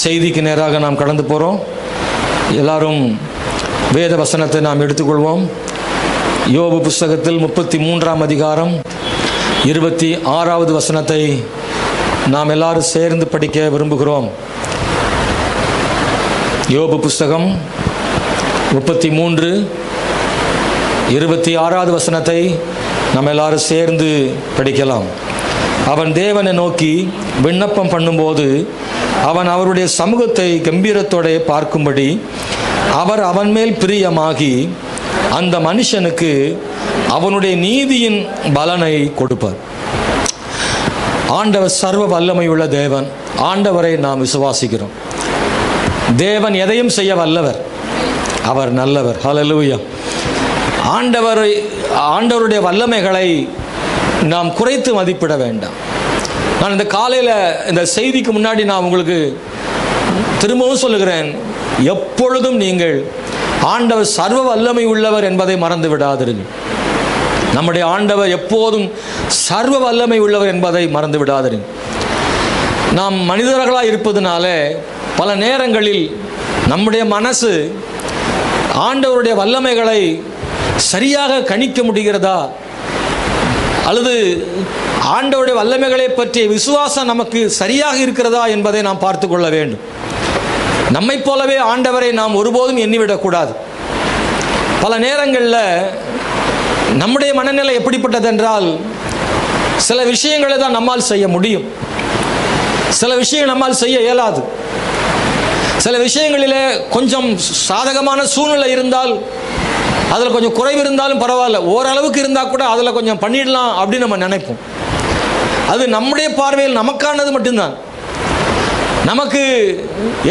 செய்திக்கு நேராக நாம் கடந்து போகிறோம். எல்லாரும் வேத வசனத்தை நாம் எடுத்துக்கொள்வோம். யோபு புஸ்தகத்தில் 33ஆம் அதிகாரம் 26வது வசனத்தை நாம் எல்லாரும் சேர்ந்து படிக்க விரும்புகிறோம். யோபு புஸ்தகம் 33 26வது வசனத்தை நாம் எல்லாரும் சேர்ந்து படிக்கலாம். அவன் தேவனை நோக்கி விண்ணப்பம் பண்ணும்போது அவன் அவருடைய சமூகத்தை கம்பீரத்தோட பார்க்கும்படி அவர் அவன் மேல் பிரியமாகி அந்த மனுஷனுக்கு அவனுடைய நீதியின் பலனை கொடுப்பார். ஆண்டவர் சர்வ வல்லமையுள்ள தேவன். ஆண்டவரை நாம் விசுவாசிக்கிறோம். தேவன் எதையும் செய்ய வல்லவர். அவர் நல்லவர். ஹல்லேலூயா. ஆண்டவருடைய வல்லமைகளை நாம் குறைத்து மதிப்பிட வேண்டாம். நான் இந்த காலையில் இந்த செய்திக்கு முன்னாடி நான் உங்களுக்கு திரும்பவும் சொல்லுகிறேன், எப்பொழுதும் நீங்கள் ஆண்டவர் சர்வ வல்லமை உள்ளவர் என்பதை மறந்து விடாதிருங்கள். நம்முடைய ஆண்டவர் எப்போதும் சர்வ வல்லமை உள்ளவர் என்பதை மறந்து விடாதிருங்கள். நாம் மனிதர்களாக இருப்பதனால பல நேரங்களில் நம்முடைய மனசு ஆண்டவருடைய வல்லமைகளை சரியாக கணிக்க முடிகிறதா, அல்லது ஆண்டவருடைய வல்லமைகளை பற்றிய விசுவாசம் நமக்கு சரியாக இருக்கிறதா என்பதை நாம் பார்த்து கொள்ள வேண்டும். நம்மை போலவே ஆண்டவரை நாம் ஒருபோதும் எண்ணிவிடக்கூடாது. பல நேரங்களில் நம்முடைய மனநிலை எப்படிப்பட்டது என்றால், சில விஷயங்களை தான் நம்மால் செய்ய முடியும், சில விஷயங்கள் நம்மால் செய்ய இயலாது. சில விஷயங்களிலே கொஞ்சம் சாதகமான சூழ்நிலை இருந்தால், அதில் கொஞ்சம் குறைவு இருந்தாலும் பரவாயில்ல, ஓரளவுக்கு இருந்தால் கூட அதில் கொஞ்சம் பண்ணிடலாம் அப்படின்னு நம்ம நினைப்போம். அது நம்முடைய பார்வையில் நமக்கானது மட்டும்தான். நமக்கு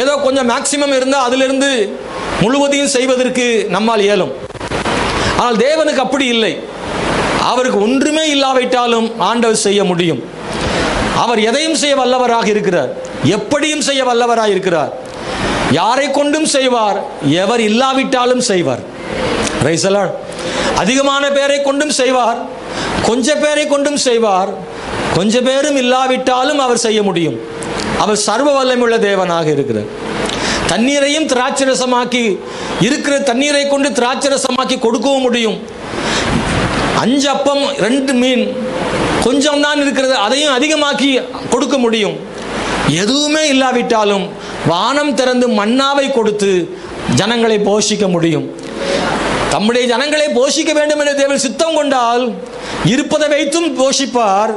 ஏதோ கொஞ்சம் மேக்சிமம் இருந்தால் அதிலிருந்து முழுவதையும் செய்வதற்கு நம்மால் இயலும். ஆனால் தேவனுக்கு அப்படி இல்லை. அவருக்கு ஒன்றுமே இல்லாவிட்டாலும் ஆண்டவர் செய்ய முடியும். அவர் எதையும் செய்ய வல்லவராக இருக்கிறார், எப்படியும் செய்ய வல்லவராக இருக்கிறார். யாரை கொண்டும் செய்வார், எவர் இல்லாவிட்டாலும் செய்வார். Price the Lord. அதிகமான பேரை கொண்டும் செய்வார், கொஞ்சம் பேரை கொண்டும் செய்வார், கொஞ்சம் பேரும் இல்லாவிட்டாலும் அவர் செய்ய முடியும். அவர் சர்வ வல்லமையுள்ள தேவனாக இருக்கிறார். தண்ணீரையும் திராட்சரசமாக்கி, இருக்கிற தண்ணீரை கொண்டு திராட்சரசமாக்கி கொடுக்கவும் முடியும். 5 அப்பம் 2 மீன் கொஞ்சம் தான் இருக்கிறது, அதையும் அதிகமாக்கி கொடுக்க முடியும். எதுவுமே இல்லாவிட்டாலும் வானம் திறந்து மன்னாவை கொடுத்து ஜனங்களை போஷிக்க முடியும். தம்முடைய ஜனங்களை போஷிக்க வேண்டும் என்று தேவன் சித்தம் கொண்டால் இருப்பதை வைத்தும் போஷிப்பார்,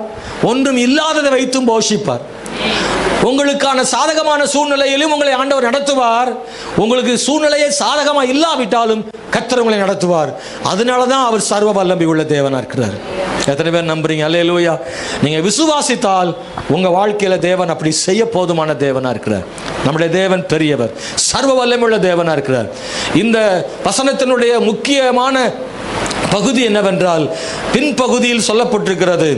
ஒன்றும் இல்லாததை வைத்தும் போஷிப்பார். உங்களுக்கான சாதகமான சூழ்நிலையிலும் உங்களை ஆண்டவர் நடத்துவார். உங்களுக்கு சூழ்நிலையை சாதகமாக இல்லாவிட்டாலும் கர்த்தர் உங்களை நடத்துவார். அதனால தான் அவர் சர்வ வல்லமை உள்ள தேவனாக இருக்கிறார். எத்தனை பேர் நம்புறீங்க? அல்லேலூயா. நீங்கள் விசுவாசித்தால் உங்கள் வாழ்க்கையில் தேவன் அப்படி செய்ய போதுமான தேவனாக இருக்கிறார். நம்முடைய தேவன் பெரியவர், சர்வ வல்லமை உள்ள தேவனாக இருக்கிறார். இந்த வசனத்தினுடைய முக்கியமான பகுதி என்னவென்றால், பின்பகுதியில் சொல்லப்பட்டிருக்கிறது,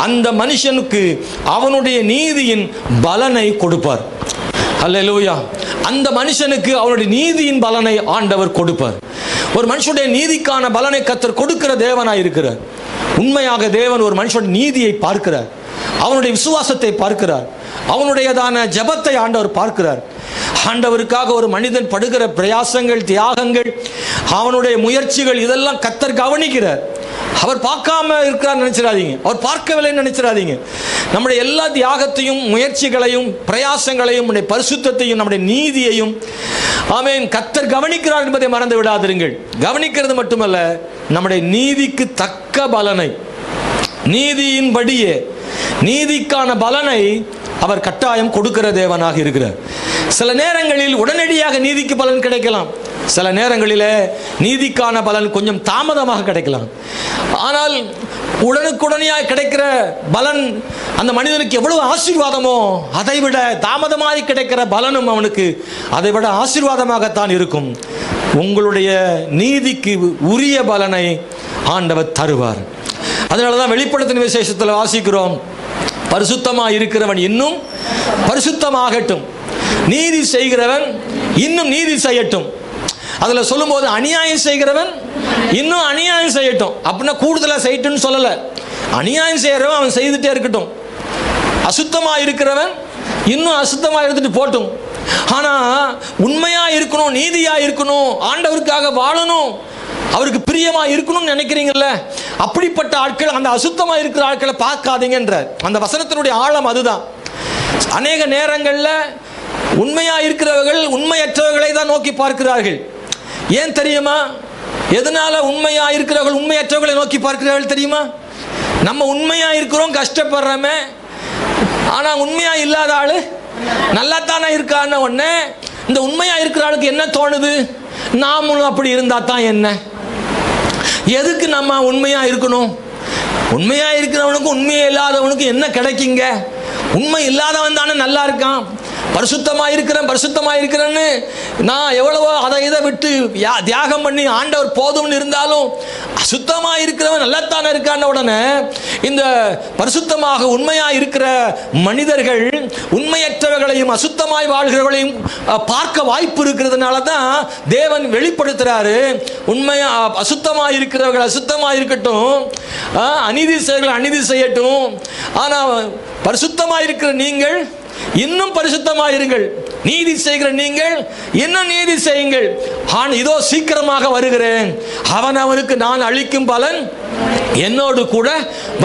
அந்த மனுஷனுக்கு அவனுடைய நீதியின் பலனை கொடுப்பார். அல்லேலூயா. அந்த மனுஷனுக்கு அவனுடைய நீதியின் பலனை ஆண்டவர் கொடுப்பார். ஒரு மனுஷனுடைய நீதிக்கான பலனை கர்த்தர் கொடுக்கிற தேவனாய் இருக்கிறார். உண்மையாக தேவன் ஒரு மனுஷனுடைய நீதியை பார்க்கிறார், அவனுடைய விசுவாசத்தை பார்க்கிறார், அவனுடையதான ஜெபத்தை ஆண்டவர் பார்க்கிறார். ஆண்டவருக்காக ஒரு மனிதன் படுகிற பிரயாசங்கள், தியாகங்கள், அவனுடைய முயற்சிகள், இதெல்லாம் கர்த்தர் கவனிக்கிறார். அவர் பார்க்காம இருக்கிறார் நினைச்சிடாதீங்க, அவர் பார்க்கவில்லைன்னு நினைச்சிடாதீங்க. நம்முடைய எல்லா தியாகத்தையும், முயற்சிகளையும், பிரயாசங்களையும், நம்முடைய பரிசுத்தத்தையும், நம்முடைய நீதியையும் ஆமென் கர்த்தர் கவனிக்கிறார் என்பதை மறந்து விடாதிருங்கள். கவனிக்கிறது மட்டுமல்ல, நம்முடைய நீதிக்கு தக்க பலனை, நீதியின்படியே நீதிக்கான பலனை அவர் கட்டாயம் கொடுக்கிற தேவனாக இருக்கிறார். சில நேரங்களில் உடனடியாக நீதிக்கு பலன் கிடைக்கலாம், சில நேரங்களில் நீதிக்கான பலன் கொஞ்சம் தாமதமாக கிடைக்கலாம். ஆனால் உடனுக்குடனேயாக கிடைக்கிற பலன் அந்த மனிதனுக்கு எவ்வளவு ஆசீர்வாதமோ, அதைவிட தாமதமாக கிடைக்கிற பலனும் அவனுக்கு அதைவிட ஆசீர்வாதமாகத்தான் இருக்கும். உங்களுடைய நீதிக்கு உரிய பலனை ஆண்டவர் தருவார். அதனால தான் வெளிப்படுத்தின விசேஷத்தில் வாசிக்கிறோம், பரிசுத்தமாக இருக்கிறவன் இன்னும் பரிசுத்தமாகட்டும், நீதி செய்கிறவன் இன்னும் நீதி செய்யட்டும். அதில் சொல்லும்போது அநியாயம் செய்கிறவன் இன்னும் அநியாயம் செய்யட்டும். அப்படின்னா கூடுதலாக செய்யட்டும்னு சொல்லலை, அநியாயம் செய்கிறவன் அவன் செய்துட்டே இருக்கட்டும். அசுத்தமாக இருக்கிறவன் இன்னும் அசுத்தமாக இருந்துட்டு போட்டும். ஆனா உண்மையா இருக்கணும், நீதியா இருக்கணும், ஆண்டவருக்காக வாழணும், அவருக்கு பிரியமா இருக்கணும்னு நினைக்கிறீங்கல்ல, அப்படிப்பட்ட ஆட்கள், அந்த அசுத்தமா இருக்கிற ஆட்களை பார்க்காதீங்கன்ற அந்த வசனத்தினுடைய ஆழம் அதுதான். அநேக நேரங்களில் உண்மையா இருக்கிறவர்கள் உண்மையற்றவர்களை தான் நோக்கி பார்க்கிறார்கள். ஏன் தெரியுமா? எதனால உண்மையா இருக்கிறவர்கள் உண்மையற்றவர்களை நோக்கி பார்க்கிறார்கள் தெரியுமா? நம்ம உண்மையா இருக்கிறோம், கஷ்டப்படுறோமே, ஆனா உண்மையா இல்லாத ஆளு நல்லா தானே இருக்கான்னு உடனே இந்த உண்மையா இருக்கிற ஆளுக்கு என்ன தோணுது? நாமளும் அப்படி இருந்தா தான் என்ன? எதுக்கு நம்ம உண்மையா இருக்கணும்? உண்மையா இருக்கிறவனுக்கும் உண்மையே இல்லாதவனுக்கும் என்ன கிடைக்குங்க? உண்மை இல்லாதவன் தானே நல்லா இருக்கான். பரிசுத்தமா இருக்கிறேன்னு நான் எவ்வளவோ அதை இதை விட்டு தியாகம் பண்ணி ஆண்டவர் போதும்னு இருந்தாலும் அசுத்தமா இருக்கிறவன் நல்லாத்தானே இருக்கான உடனே இந்த பரிசுத்தமாக உண்மையா இருக்கிற மனிதர்கள் உண்மையற்றவர்களையும் அசுத்தமாய் வாழ்கிறவர்களையும் பார்க்க வாய்ப்பு இருக்கிறதுனால தான் தேவன் வெளிப்படுத்துறாரு. உண்மையா அசுத்தமா இருக்கிறவர்கள் அசுத்தமா இருக்கட்டும், அநீதி செய்கிறவர்கள் அநீதி செய்யட்டும், ஆனா பரிசுத்தமா இருக்கிற நீங்கள் இன்னும் பரிசுத்தமாக இருங்கள், நீதி செய்கிற நீங்கள் இன்னும் நீதி செய்யுங்கள். இதோ சீக்கிரமாக வருகிறேன், அவனுக்கு நான் அளிக்கும் பலன் என்னோடு கூட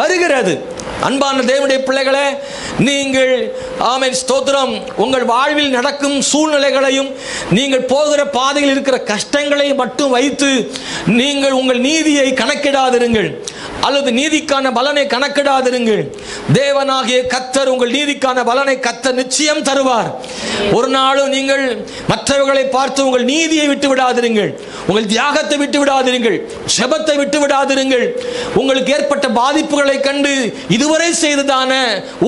வருகிறது. அன்பான தேவனுடைய பிள்ளைகளே, நீங்கள் ஆமென் ஸ்தோத்திரம், உங்கள் வாழ்வில் நடக்கும் சூழ்நிலைகளையும் நீங்கள் போகிற பாதையில் இருக்கிற கஷ்டங்களை மட்டும் வைத்து நீங்கள் உங்கள் நீதியை கணக்கிடாதிருங்கள், அல்லது நீதிக்கான பலனை கணக்கிடாதிருங்கள். தேவனாகிய கர்த்தர் உங்கள் நீதிக்கான பலனை கர்த்தர் நிச்சயம் தருவார். ஒரு நாளும் நீங்கள் மற்றவர்களை பார்த்து உங்கள் நீதியை விட்டு விடாதிருங்கள், உங்கள் தியாகத்தை விட்டு விடாதிருங்கள், ஜெபத்தை விட்டு விடாதிருங்கள். உங்களுக்கு ஏற்பட்ட பாதிப்புகளை கண்டு இதுவரை செய்ததான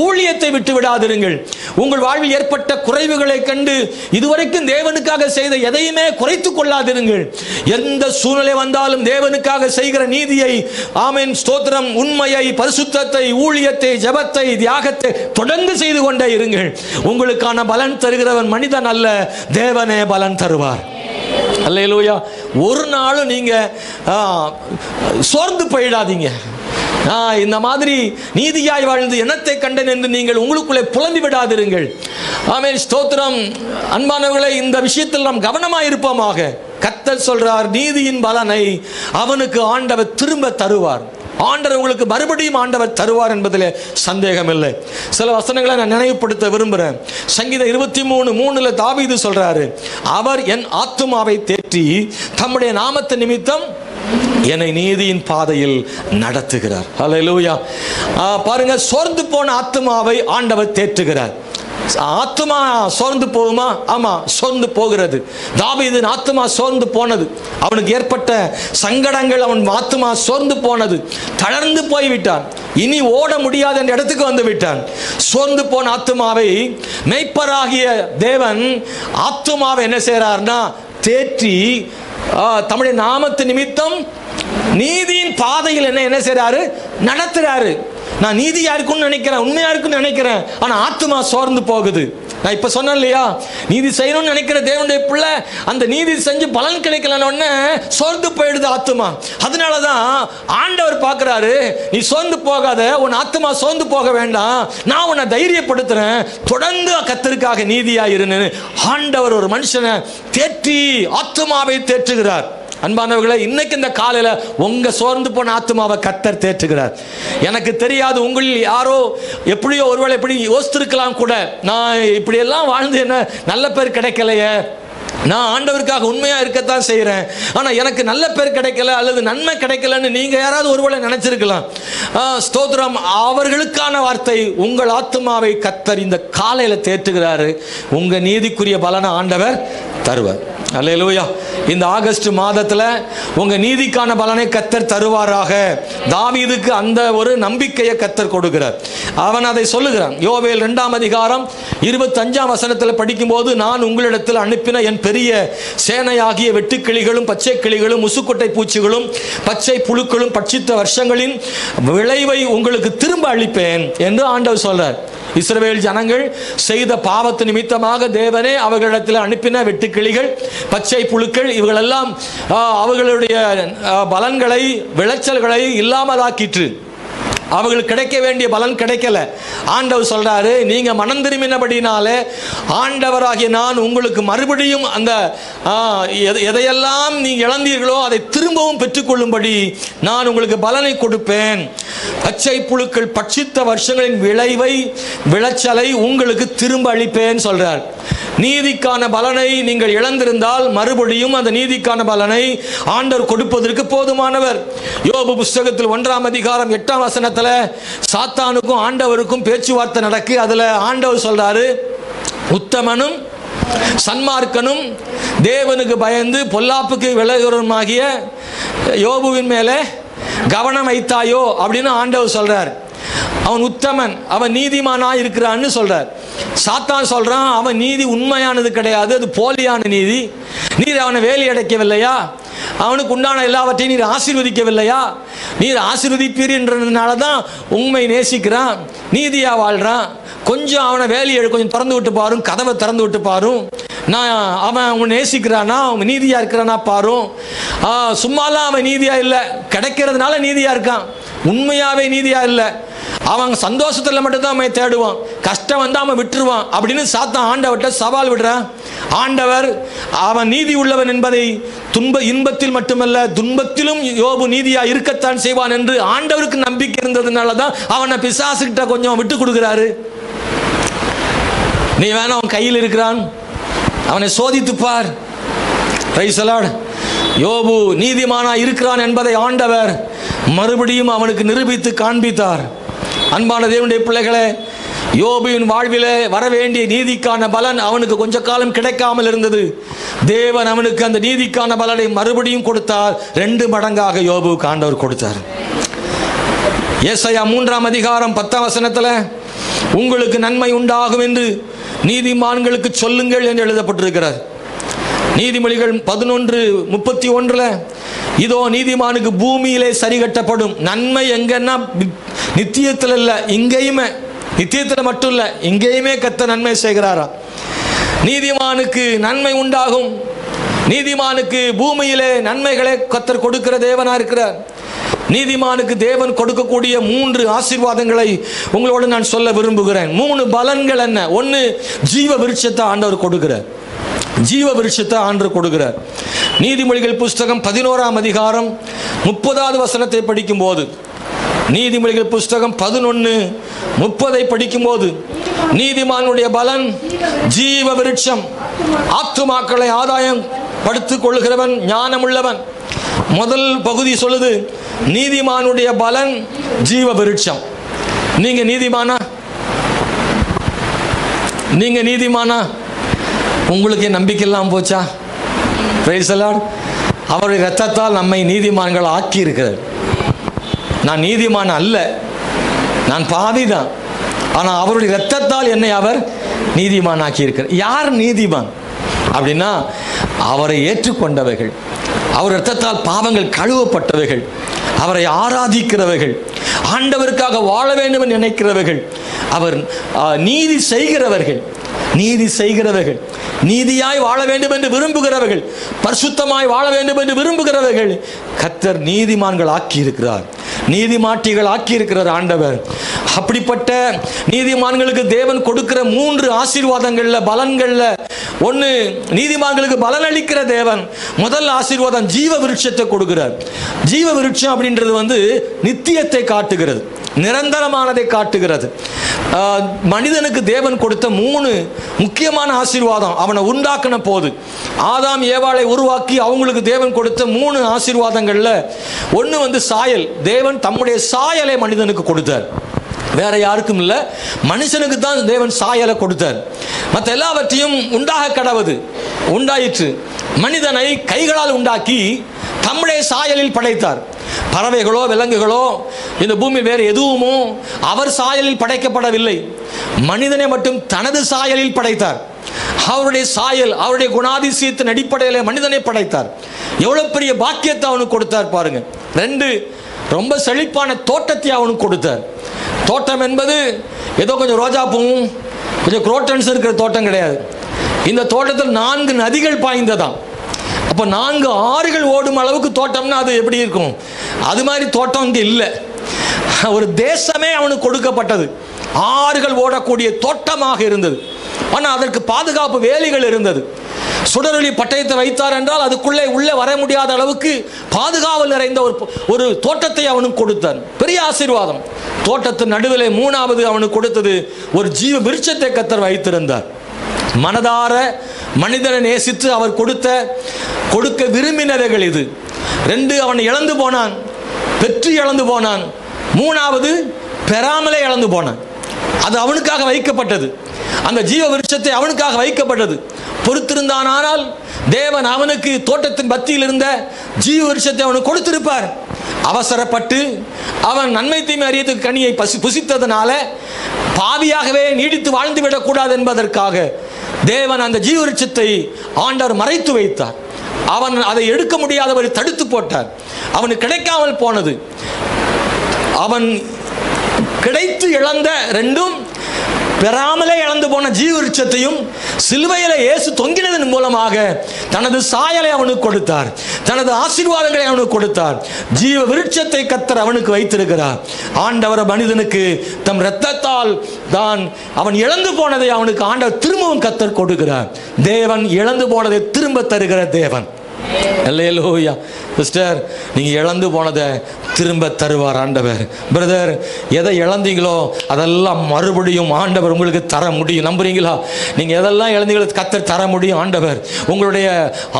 ஊழியத்தை விட்டு விடாதிருங்கள். உங்கள் வாழ்வில் ஏற்பட்ட குறைவுகளை கண்டு இதுவரைக்கும் தேவனுக்காக செய்த எதையுமே குறைத்துக் கொள்ளாதிருங்கள். எந்த சூழ்நிலை வந்தாலும் தேவனுக்காக செய்கிற நீதியை, ஆமென் ஸ்தோத்திரம், உண்மையை, பரிசுத்தத்தை, ஊழியத்தை, ஜெபத்தை, தியாகத்தை தொடர்ந்து செய்து கொண்டே இருங்கள். உங்களுக்கான பலன் தருகிறவன் மனிதன் அல்ல, தேவனே பலன் தருவார். அல்லேலூயா. ஒரு நாளும் நீங்க சோர்ந்து போயிடாதீங்க. இந்த மாதிரி நீதியாய் வாழ்ந்து என்னத்தை கண்டேன் என்று நீங்கள் உங்களுக்குள்ளே புலம்பி விடாதிருங்கள். ஆமென் ஸ்தோத்திரம். அன்பானவர்களே, இந்த விஷயத்தில் நாம் கவனமாக இருப்போமாக. கர்த்தர் சொல்றார், நீதியின் பலனை அவனுக்கு ஆண்டவர் திரும்ப தருவார். ஆண்டவர் உங்களுக்கு மறுபடியும் ஆண்டவர் தருவார் என்பதில் சந்தேகம் இல்லை. சில வசனங்களை நான் நினைவுபடுத்த விரும்புகிறேன். சங்கீதம் 23:3 தாவீது சொல்றாரு, அவர் என் ஆத்துமாவை தேற்றி தம்முடைய நாமத்து நிமித்தம் என்னை நீதியின் பாதையில் நடத்துகிறார். ஹல்லேலூயா. பாருங்க, சோர்ந்து போன ஆத்துமாவை ஆண்டவர் தேற்றுகிறார். ஆத்துமா சோர்ந்து போகுமா? ஆமா, சோர்ந்து போகிறது. தாவீதின் ஆத்துமா சோர்ந்து போனது. அவனுக்கு ஏற்பட்ட சங்கடங்கள், அவன் ஆத்துமா சோர்ந்து போனது. தளர்ந்து போய்விட்டான். இனி ஓட முடியாத என்ற இடத்துக்கு வந்து விட்டான். சோர்ந்து போன ஆத்துமாவை மேய்ப்பராகிய தேவன் ஆத்துமாவை என்ன செய்யறார்னா தேற்றி தம்முடைய நாமத்து நிமித்தம் நீதியின் பாதையில் என்ன செய்யறாரு? நடத்துறாரு. நான் நீதியா இருக்குன்னு நினைக்கிறேன், உண்மையா இருக்குன்னு நினைக்கிறேன், ஆனா ஆத்துமா சோர்ந்து போகுது. நான் இப்ப சொன்னேன் இல்லையா, நீதி செய்யணும்னு நினைக்கிற தேவனுடைய பிள்ளை அந்த நீதி செஞ்சு பலன் கிடைக்கலன்னு சோர்ந்து போயிடுது ஆத்துமா. அதனாலதான் ஆண்டவர் பார்க்கிறாரு, நீ சோர்ந்து போகாத, உன் ஆத்துமா சோர்ந்து போக வேண்டாம், நான் உன்னை தைரியப்படுத்துறேன், தொடர்ந்து கர்த்தருக்காக நீதியா இருன்னு ஆண்டவர் ஒரு மனுஷனை தேற்றி ஆத்துமாவை தேற்றுகிறார். அன்பானவர்களே, இன்னைக்கு இந்த காலையில உங்க சோர்ந்து போன ஆத்துமாவை கர்த்தர் தேற்றுகிறார். எனக்கு தெரியாது, உங்களில் யாரோ எப்படியோ ஒருவேளை எப்படி யோசித்திருக்கலாம் கூட, நான் இப்படி எல்லாம் வாழ்ந்து என்ன நல்ல பேர் கிடைக்கலையே, நான் ஆண்டவருக்காக உண்மையா இருக்கத்தான் செய்யறேன், ஆனா எனக்கு நல்ல பேர் கிடைக்கல அல்லது நன்மை கிடைக்கலன்னு நீங்க யாராவது ஒருவேளை நினைச்சிருக்கலாம். ஸ்தோத்திரம். அவர்களுக்கான வார்த்தை, உங்கள் ஆத்துமாவை கர்த்தர் இந்த காலையில தேற்றுகிறாரு. உங்க நீதிக்குரிய பலனை ஆண்டவர் தருவார். அல்லேலூயா. இந்த ஆகஸ்ட் மாதத்துல உங்க நீதிக்கான பலனை கர்த்தர் தருவாராக. தாவீதுக்கு அந்த ஒரு நம்பிக்கையை கர்த்தர் கொடுக்கிறார். அவன் அதை சொல்லுகிறான். யோவேல் 2:25 படிக்கும்போது, நான் உங்களிடத்தில் அனுப்பின என் பெரிய சேனையாகிய வெட்டுக்கிளிகளும் பச்சை கிளிகளும் முசுக்கொட்டை பூச்சிகளும் பச்சை புழுக்களும் பட்சித்த வருஷங்களின் விளைவை உங்களுக்கு திரும்ப அளிப்பேன் என்று ஆண்டவர் சொல்றார். இஸ்ரவேல் ஜனங்கள் செய்த பாவத்து நிமித்தமாக தேவனே அவர்களிடத்தில் அனுப்பின வெட்டுக்கிளிகள் பச்சை புழுக்கள் இவர்களெல்லாம் அவர்களுடைய பலன்களை விளைச்சல்களை இல்லாமலாக்கிற்று. அவங்களுக்கு கிடைக்க வேண்டிய பலன் கிடைக்கல. ஆண்டவர் சொல்றாரு, நீங்க மனம் திரும்பினபடினாலே ஆண்டவராகிய நான் உங்களுக்கு மறுபடியும் அந்த எதையெல்லாம் நீங்க இழந்தீர்களோ அதை திரும்பவும் பெற்றுக்கொள்ளும்படி நான் உங்களுக்கு பலனை கொடுப்பேன். பச்சை புழுக்கள் பட்சித்த வருஷங்களின் விளைச்சலை உங்களுக்கு திரும்ப அளிப்பேன் சொல்றார். நீதிக்கான பலனை நீங்கள் இழந்திருந்தால் மறுபடியும் அந்த நீதிக்கான பலனை ஆண்டவர் கொடுப்பதற்கு போதுமானவர். யோபு புஸ்தகத்தில் 1ஆம் அதிகாரம் 8ஆம் வசனத்தில் சாத்தானுக்கும் ஆண்டவருக்கும் பேச்சுவார்த்தை நடக்கு. அதுல ஆண்டவர் சொல்றாரு, உத்தமனும் சன்மார்க்கனும் தேவனுக்கு பயந்து பொல்லாப்புக்கு விலகுவருமாகிய யோபுவின் மேலே கவனம் வைத்தாயோ அப்படின்னு ஆண்டவர் சொல்றார். அவன் உத்தமன், அவன் நீதிமானா இருக்கிறான்னு சொல்றார். சாத்தான் சொல்றான், அவன் நீதி உண்மையானது கிடையாது, அது போலியான நீதி. நீர் அவனை வேலி அடைக்கவில்லையா? அவனுக்கு உண்டான எல்லாவற்றையும் நீர் ஆசீர்வதிக்கவில்லையா? நீர் ஆசீர்வதிப்பீர்ன்றதுனால தான் உண்மை நேசிக்கிறான், நீதியா வாழ்றான். கொஞ்சம் அவனை வேலியை கொஞ்சம் திறந்து விட்டு பாரும், கதவை திறந்து விட்டு பாரும். நான் அவன் நேசிக்கிறானா, அவன் நீதியா இருக்கிறானா பாரும். சும்மாலாம் அவன் நீதியா இல்லை, கிடைக்கிறதுனால நீதியா இருக்கான், உண்மையாவே நீதியா இல்லை. அவன் சந்தோஷத்துல மட்டும்தான் அவன் தேடுவான், கஷ்டம் வந்து அவன் விட்டுருவான் அப்படின்னு சாத்தான் ஆண்டவர்கிட்ட சவால் விடுறான். ஆண்டவர் அவன் நீதி உள்ளவன் என்பதை இன்பத்தில் மட்டுமல்ல துன்பத்திலும் யோபு நீதியா இருக்கத்தான் செய்வான் என்று ஆண்டவருக்கு நம்பிக்கை இருந்ததுனால தான் அவனை பிசாசுகிட்ட கொஞ்சம் விட்டு கொடுக்கிறாரு. நீ வேணா அவன் கையில் இருக்கிறான், அவனை சோதித்து பார். Price the Lord. யோபு நீதிமானா இருக்கிறான் என்பதை ஆண்டவர் மறுபடியும் அவனுக்கு நிரூபித்து காண்பித்தார். அன்பான தேவனுடைய பிள்ளைகளே, யோபுவின் வாழ்விலே வரவேண்டிய நீதிக்கான பலன் அவனுக்கு கொஞ்ச காலம் கிடைக்காமல் இருந்தது. தேவன் அவனுக்கு அந்த நீதிக்கான பலனை மறுபடியும் கொடுத்தார். 2 மடங்காக யோபுவுக்கு ஆண்டவர் கொடுத்தார். ஏசாயா 3ஆம் அதிகாரம் 10ஆம் வசனத்தில் உங்களுக்கு நன்மை உண்டாகும் என்று நீதிமான்களுக்கு சொல்லுங்கள் என்று எழுதப்பட்டிருக்கிறார். நீதிமொழிகள் 11:31 இதோ நீதிமானுக்கு பூமியிலே சரி கட்டப்படும். நன்மை எங்கன்னா நித்தியத்தில் இல்லை, இங்கேயுமே, நித்தியத்தில் மட்டும் இல்லை, இங்கேயுமே கர்த்தர் நன்மை செய்கிறாரா. நீதிமானுக்கு நன்மை உண்டாகும். நீதிமானுக்கு பூமியிலே நன்மைகளை கர்த்தர் கொடுக்கிற தேவனா இருக்கிறார். நீதிமானுக்கு தேவன் கொடுக்கக்கூடிய 3 ஆசீர்வாதங்களை உங்களோடு நான் சொல்ல விரும்புகிறேன். 3 பலன்கள் என்ன? 1, ஜீவ விருட்சத்தை ஆண்டவர் கொடுக்கிறார். ஜீவ விருட்சத்தை ஆண்டவர் கொடுக்கிறார். நீதிமொழிகள் புஸ்தகம் 11ஆம் அதிகாரம் 30வது வசனத்தை படிக்கும் போது, நீதிமொழிகள் புஸ்தகம் 11:30 படிக்கும் போது, நீதிமானுடைய பலன் ஜீவ விருட்சம், ஆத்துமாக்களை ஆதாயம் படுத்திக் கொள்கிறவன் ஞானமுள்ளவன். முதல் பகுதி சொல்லுது, நீதிமானுடைய பலன் ஜீவ விருட்சம். நீங்க நீதிமானா? நீங்க நீதிமானா? உங்களுக்கு நம்பிக்கை எல்லாம் போச்சா? Price the Lord. அவருடைய இரத்தத்தால் நம்மை நீதிமான்கள் ஆக்கி இருக்கிறார். நான் நீதிமான் அல்ல, நான் பாவிதான். ஆனால் அவருடைய இரத்தத்தால் என்னை அவர் நீதிமான் ஆக்கி இருக்கிறார். யார் நீதிமான் அப்படின்னா, அவரை ஏற்றுக்கொண்டவைகள், அவர் இரத்தத்தால் பாவங்கள் கழுவப்பட்டவைகள், அவரை ஆராதிக்கிறவர்கள், ஆண்டவருக்காக வாழ வேண்டும் என்று நினைக்கிறவர்கள், அவர் நீதி செய்கிறவர்கள், நீதி செய்கிறவர்கள், நீதியாய் வாழ வேண்டும் என்று விரும்புகிறவர்கள், பரிசுத்தமாய் வாழ வேண்டும் என்று விரும்புகிறவர்கள் கர்த்தர் நீதிமான்கள் ஆக்கி இருக்கிறார், நீதிமாட்டிகள் ஆக்கி இருக்கிறார் ஆண்டவர். அப்படிப்பட்ட நீதிமான்களுக்கு தேவன் கொடுக்கிற 3 ஆசீர்வாதங்கள்ல, பலன்கள்ல 1, நீதிமான்களுக்கு பலன் அளிக்கிற தேவன் முதல் ஆசீர்வாதம் ஜீவ விருட்சத்தை கொடுக்கிறார். ஜீவ விருட்சம் அப்படின்றது நித்தியத்தை காட்டுகிறது, நிரந்தரமானதை காட்டுகிறது. மனிதனுக்கு தேவன் கொடுத்த 3 முக்கியமான ஆசீர்வாதம். அவனை உண்டாக்கின போது ஆதாம் ஏவாளை உருவாக்கி அவங்களுக்கு தேவன் கொடுத்த 3 ஆசீர்வாதங்கள்ல 1 சாயல். தேவன் தம்முடைய சாயலை மனிதனுக்கு கொடுத்தார், வேற யாருக்கும் இல்லை, மனுஷனுக்கு தான் தேவன் சாயலை கொடுத்தார். மற்ற எல்லாவற்றையும் உண்டாக கடவுது, உண்டாயிற்று. மனிதனை கைகளால் உண்டாக்கி தம்முடைய சாயலில் படைத்தார். பறவைகளோ விலங்குகளோ இந்த பூமி வேறு எதுவுமோ அவர் சாயலில் படைக்கப்படவில்லை. மனிதனை மட்டும் தனது சாயலில் படைத்தார். அவருடைய சாயல், அவருடைய குணாதிசயத்தின் அடிப்படையில் மனிதனை படைத்தார். எவ்வளவு பெரிய பாக்கியத்தை அவனுக்கு கொடுத்தார் பாருங்க. 2, ரொம்ப செழிப்பான தோட்டத்தை அவனுக்கு கொடுத்தார். தோட்டம் என்பது ஏதோ கொஞ்சம் ரோஜா பூவும் கொஞ்சம் குரோட்டன்ஸ் இருக்கிற தோட்டம் கிடையாது. இந்த தோட்டத்தில் 4 நதிகள் பாய்ந்ததாம். அப்போ 4 ஆறுகள் ஓடும் அளவுக்கு தோட்டம்னா அது எப்படி இருக்கும்? அது மாதிரி தோட்டம் இங்கே இல்லை. ஒரு தேசமே அவனுக்கு கொடுக்கப்பட்டது. ஆறுகள் ஓடக்கூடிய தோட்டமாக இருந்தது. ஆனால் அதற்கு பாதுகாப்பு வேலிகள் இருந்தது. சுடரொளி பட்டயத்தை வைத்தார் என்றால் அதுக்குள்ளே உள்ளே வர முடியாத அளவுக்கு பாதுகாவல் நிறைந்த ஒரு தோட்டத்தை அவனுக்கு கொடுத்தார். பெரிய ஆசீர்வாதம். தோட்டத்தின் நடுவில் மூணாவது அவனுக்கு கொடுத்தது ஒரு ஜீவ விருட்சத்தை கர்த்தர் வைத்திருந்தார். மனதார மனிதனை நேசித்து அவர் கொடுக்க விரும்பினவைகள் இது. 2 அவன் இழந்து போனான், பெற்று இழந்து போனான். 3வது பெறாமலே இழந்து போனான். அது அவனுக்காக வைக்கப்பட்டது. அந்த ஜீவ விருட்சத்தை அவனுக்காக வைக்கப்பட்டது. பொறுத்திருந்தானால் தேவன் அவனுக்கு தோட்டத்தின் மத்தியில் இருந்த ஜீவ விருட்சத்தை அவனுக்கு கொடுத்திருப்பார். அவசரப்பட்டு அவன் நன்மை தீமை அறியத்துக்கு கனியை புசித்ததனால பாவியாகவே நீடித்து வாழ்ந்து விடக்கூடாது என்பதற்காக தேவன் அந்த ஜீவ விருட்சத்தை ஆண்டவர் மறைத்து வைத்தார். அவன் அதை எடுக்க முடியாதவர் தடுத்து போட்டார். அவனுக்கு கிடைக்காமல் போனது. அவன் கிடைத்து இழந்த 2ம் பெறாமலே இழந்து போன ஜீவ விருட்சத்தையும் சிலுவையிலே இயேசு தொங்கினதன் மூலமாக தனது சாயலை அவனுக்கு கொடுத்தார். தனது ஆசீர்வாதங்களை அவனுக்கு கொடுத்தார். ஜீவ விருட்சத்தை கர்த்தர் அவனுக்கு வைத்திருக்கிறார். ஆண்டவர் மனிதனுக்கு தம் இரத்தத்தால் தான் அவன் இழந்து போனதை அவனுக்கு ஆண்டவர் திரும்பவும் கர்த்தர் கொடுக்கிறார். தேவன் இழந்து போனதை திரும்ப தருகிற தேவன். அல்லேலூயா. சிஸ்டர், நீங்க இழந்து போனதை திரும்ப தருவார் ஆண்டவர். பிரதர், எதை இழந்தீங்களோ அதெல்லாம் மறுபடியும் ஆண்டவர் உங்களுக்கு தர முடியும். நம்புறீங்களா? நீங்க எதெல்லாம் இழந்தீங்களோ கர்த்தர் தர முடியும் ஆண்டவர். உங்களுடைய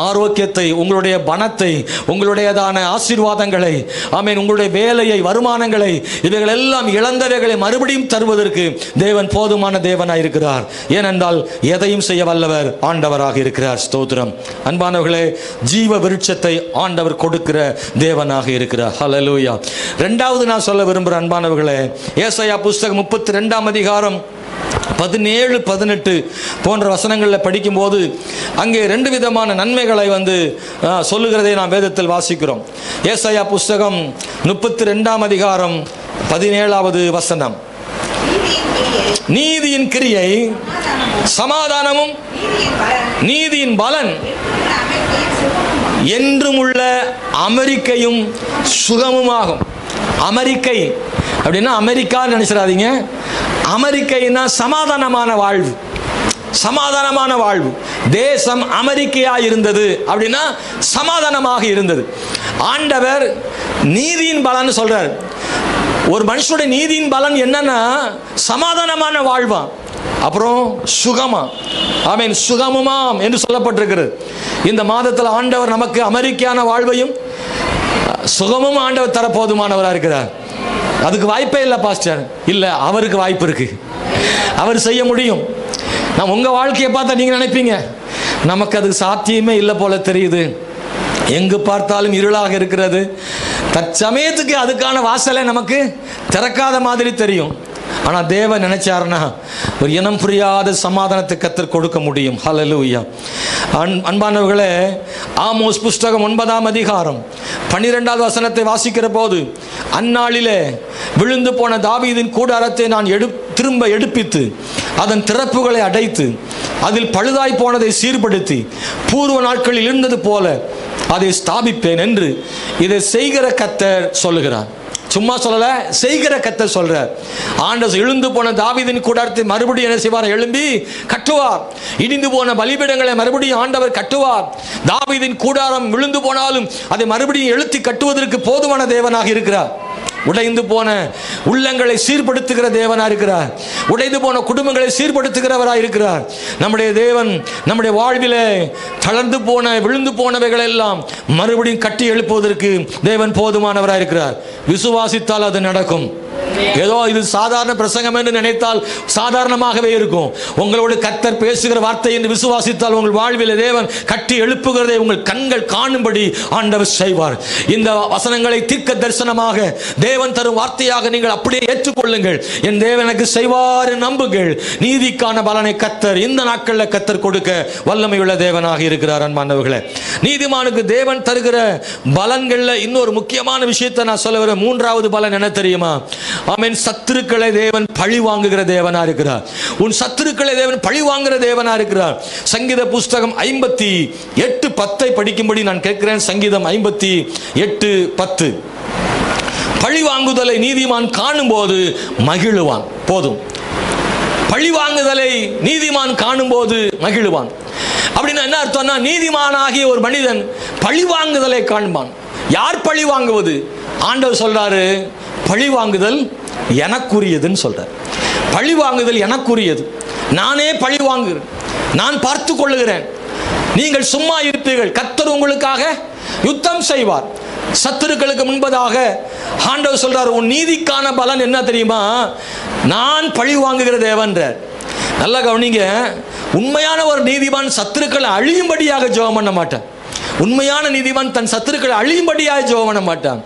ஆரோக்கியத்தை, உங்களுடைய பணத்தை, உங்களுடையதான ஆசீர்வாதங்களை, ஆமென், உங்களுடைய வேலையை, வருமானங்களை, இவைகள் எல்லாம் இழந்தவைகளை மறுபடியும் தருவதற்கு தேவன் போதுமான தேவனாய் இருக்கிறார். ஏனென்றால் எதையும் செய்ய வல்லவர் ஆண்டவராக இருக்கிறார். ஸ்தோத்திரம். அன்பானவர்களே, ஜீவ விருட்சத்தை ஆண்டவர் கொடுக்கிற தேவனாக இருக்கிறார். ஹல்லேலூயா. 2வது நான் சொல்ல விரும்புகிற அன்பானவர்களே, ஏசாயா புஸ்தகம் 32ஆம் அதிகாரம் 17, 18 போன்ற வசனங்களில் படிக்கும்போது அங்கே 2 விதமான நன்மைகளை சொல்லுகிறதை நாம் வேதத்தில் வாசிக்கிறோம். ஏசாயா புஸ்தகம் 32ஆம் அதிகாரம் 17வது வசனம், நீதியின் கிரியை சமாதானமும் நீதியின் பலன் என்றும் உள்ள அமெரிக்கையும் சுகமுமாகும். அமெரிக்கை அப்படின்னா அமெரிக்கா நினைச்சிடாதீங்க. அமெரிக்கைன்னா சமாதானமான வாழ்வு. சமாதானமான வாழ்வு. தேசம் அமெரிக்கையா இருந்தது அப்படின்னா சமாதானமாக இருந்தது. ஆண்டவர் நீதியின் பலன் சொல்றார். ஒரு மனுஷனுடைய நீதியின் பலன் என்னன்னா சமாதானமான வாழ்வான், அப்புறம் சுகமா. ஆமென். சுகமுமாம் என்று சொல்லப்பட்டிருக்கிறது. இந்த மாதத்தில் ஆண்டவர் நமக்கு அமெரிக்கான வாழ்வையும் சுகமும் ஆண்டவர் தர போதுமானவராக இருக்கிறார். அதுக்கு வாய்ப்பே இல்லை பாஸ்டர். இல்லை, அவருக்கு வாய்ப்பு இருக்கு. அவர் செய்ய முடியும். நான் உங்கள் வாழ்க்கையை பார்த்தா நீங்கள் நினைப்பீங்க நமக்கு அதுக்கு சாத்தியமே இல்லை போல தெரியுது, எங்கு பார்த்தாலும் இருளாக இருக்கிறது, தற்சமயத்துக்கு அதுக்கான வாசலை நமக்கு திறக்காத மாதிரி தெரியும். ஆனால் தேவன் நினைச்சாருன்னா ஒரு இனம் புரியாத சமாதானத்தை கர்த்தர் கொடுக்க முடியும். ஹல்லேலூயா. அன்பானவர்களே, ஆமோஸ் புஸ்தகம் 9ஆம் அதிகாரம் 12வது வசனத்தை வாசிக்கிற போது, அந்நாளிலே விழுந்து போன தாவீதின் கூடாரத்தை நான் திரும்ப எடுப்பித்து அதன் திறப்புகளை அடைத்து அதில் பழுதாய் போனதை சீர்படுத்தி பூர்வ நாட்களில் இருந்தது போல அதை ஸ்தாபிப்பேன் என்று இதை செய்கிற கர்த்தர் சொல்லுகிறார். சும்மா சொல்லல, செய்கிற கர்த்தர் சொல்றார். ஆண்டவர் எழுந்து போன தாவீதின் கூடாரத்தை மறுபடியும் என்ன செய்வார்? எழும்பி கட்டுவார். இடிந்து போன பலிபீடங்களை மறுபடியும் ஆண்டவர் கட்டுவார். தாவீதின் கூடாரம் விழுந்து போனாலும் அதை மறுபடியும் எழுத்தி கட்டுவதற்கு போதுமான தேவனாக இருக்கிறார். உடைந்து போன உள்ளங்களை சீர்படுத்துகிற தேவனாக இருக்கிறார். உடைந்து போன குடும்பங்களை சீர்படுத்துகிறவராக இருக்கிறார். நம்முடைய தேவன் நம்முடைய வாழ்விலே தளர்ந்து போன விழுந்து போனவைகள் எல்லாம் மறுபடியும் கட்டி எழுப்புவதற்கு தேவன் போதுமானவராக இருக்கிறார். விசுவாசித்தால் அது நடக்கும். ஏதோ இது சாதாரண பிரசங்கம் என்று நினைத்தால் சாதாரணமாகவே இருக்கும். உங்களோடு கர்த்தர் பேசுகிற வார்த்தை என்று விசுவாசித்தால் உங்கள் வாழ்வில் தேவன் கட்டி எழுப்புகிறதை உங்கள் கண்கள் காணும்படி ஆண்டவர் செய்வார். இந்த வசனங்களை தீர்க்க தரிசனமாக தேவன் தரும் வார்த்தையாக நீங்கள் அப்படியே ஏற்றுக்கொள்ளுங்கள். என் தேவன் எனக்கு செய்வார் நம்புங்கள். நீதிக்கான பலனை கர்த்தர் இந்த நாட்களில் கர்த்தர் கொடுக்க வல்லமையுள்ள தேவனாக இருக்கிறார். அன்பானவர்களே, நீதிமானுக்கு தேவன் தருகிற பலன்களில் இன்னொரு முக்கியமான விஷயத்தை நான் சொல்ல வரேன். 3வது பலன் என்ன தெரியுமா? ஆமென். சத்துருக்களை தேவன் பழி வாங்குகிற தேவனா இருக்கிறார். உன் சத்துருக்களை தேவன் பழி வாங்குகிற தேவனா இருக்கிறார். சங்கீத புஸ்தகம் 58:10 படிக்கும்படி நான் கேட்கிறேன். சங்கீதம் 58:10. பழி வாங்குதலை நீதிமான் காணும் போது மகிழுவான். போதும், பழி வாங்குதலை நீதிமான் காணும் போது மகிழுவான். அப்படின்னா என்ன அர்த்தம்னா, நீதிமானாகிய ஒரு மனிதன் பழி வாங்குதலை காண்பான். யார் பழி வாங்குவது? ஆண்டவர் சொல்றாரு, பழி வாங்குதல் எனக்குரியதுன்னு சொல்றார். பழி வாங்குதல் எனக்குரியது, நானே பழி வாங்குகிறேன், நான் பார்த்து கொள்ளுகிறேன், நீங்கள் சும்மா இருப்பீர்கள், கர்த்தர் உங்களுக்காக யுத்தம் செய்வார். சத்துருக்களுக்கு முன்பதாக ஆண்டவர் சொல்றார், உன் நீதிக்கான பலன் என்ன தெரியுமா? நான் பழி வாங்குகிற தேவன்றார். நல்லா கவனிங்க, உண்மையான ஒரு நீதிமான் சத்துருக்களை அழியும்படியாக ஜெபம் பண்ண மாட்டான். உண்மையான நீதிமான் தன் சத்துருக்களை அழியும்படியாக ஜெபம் பண்ண மாட்டான்.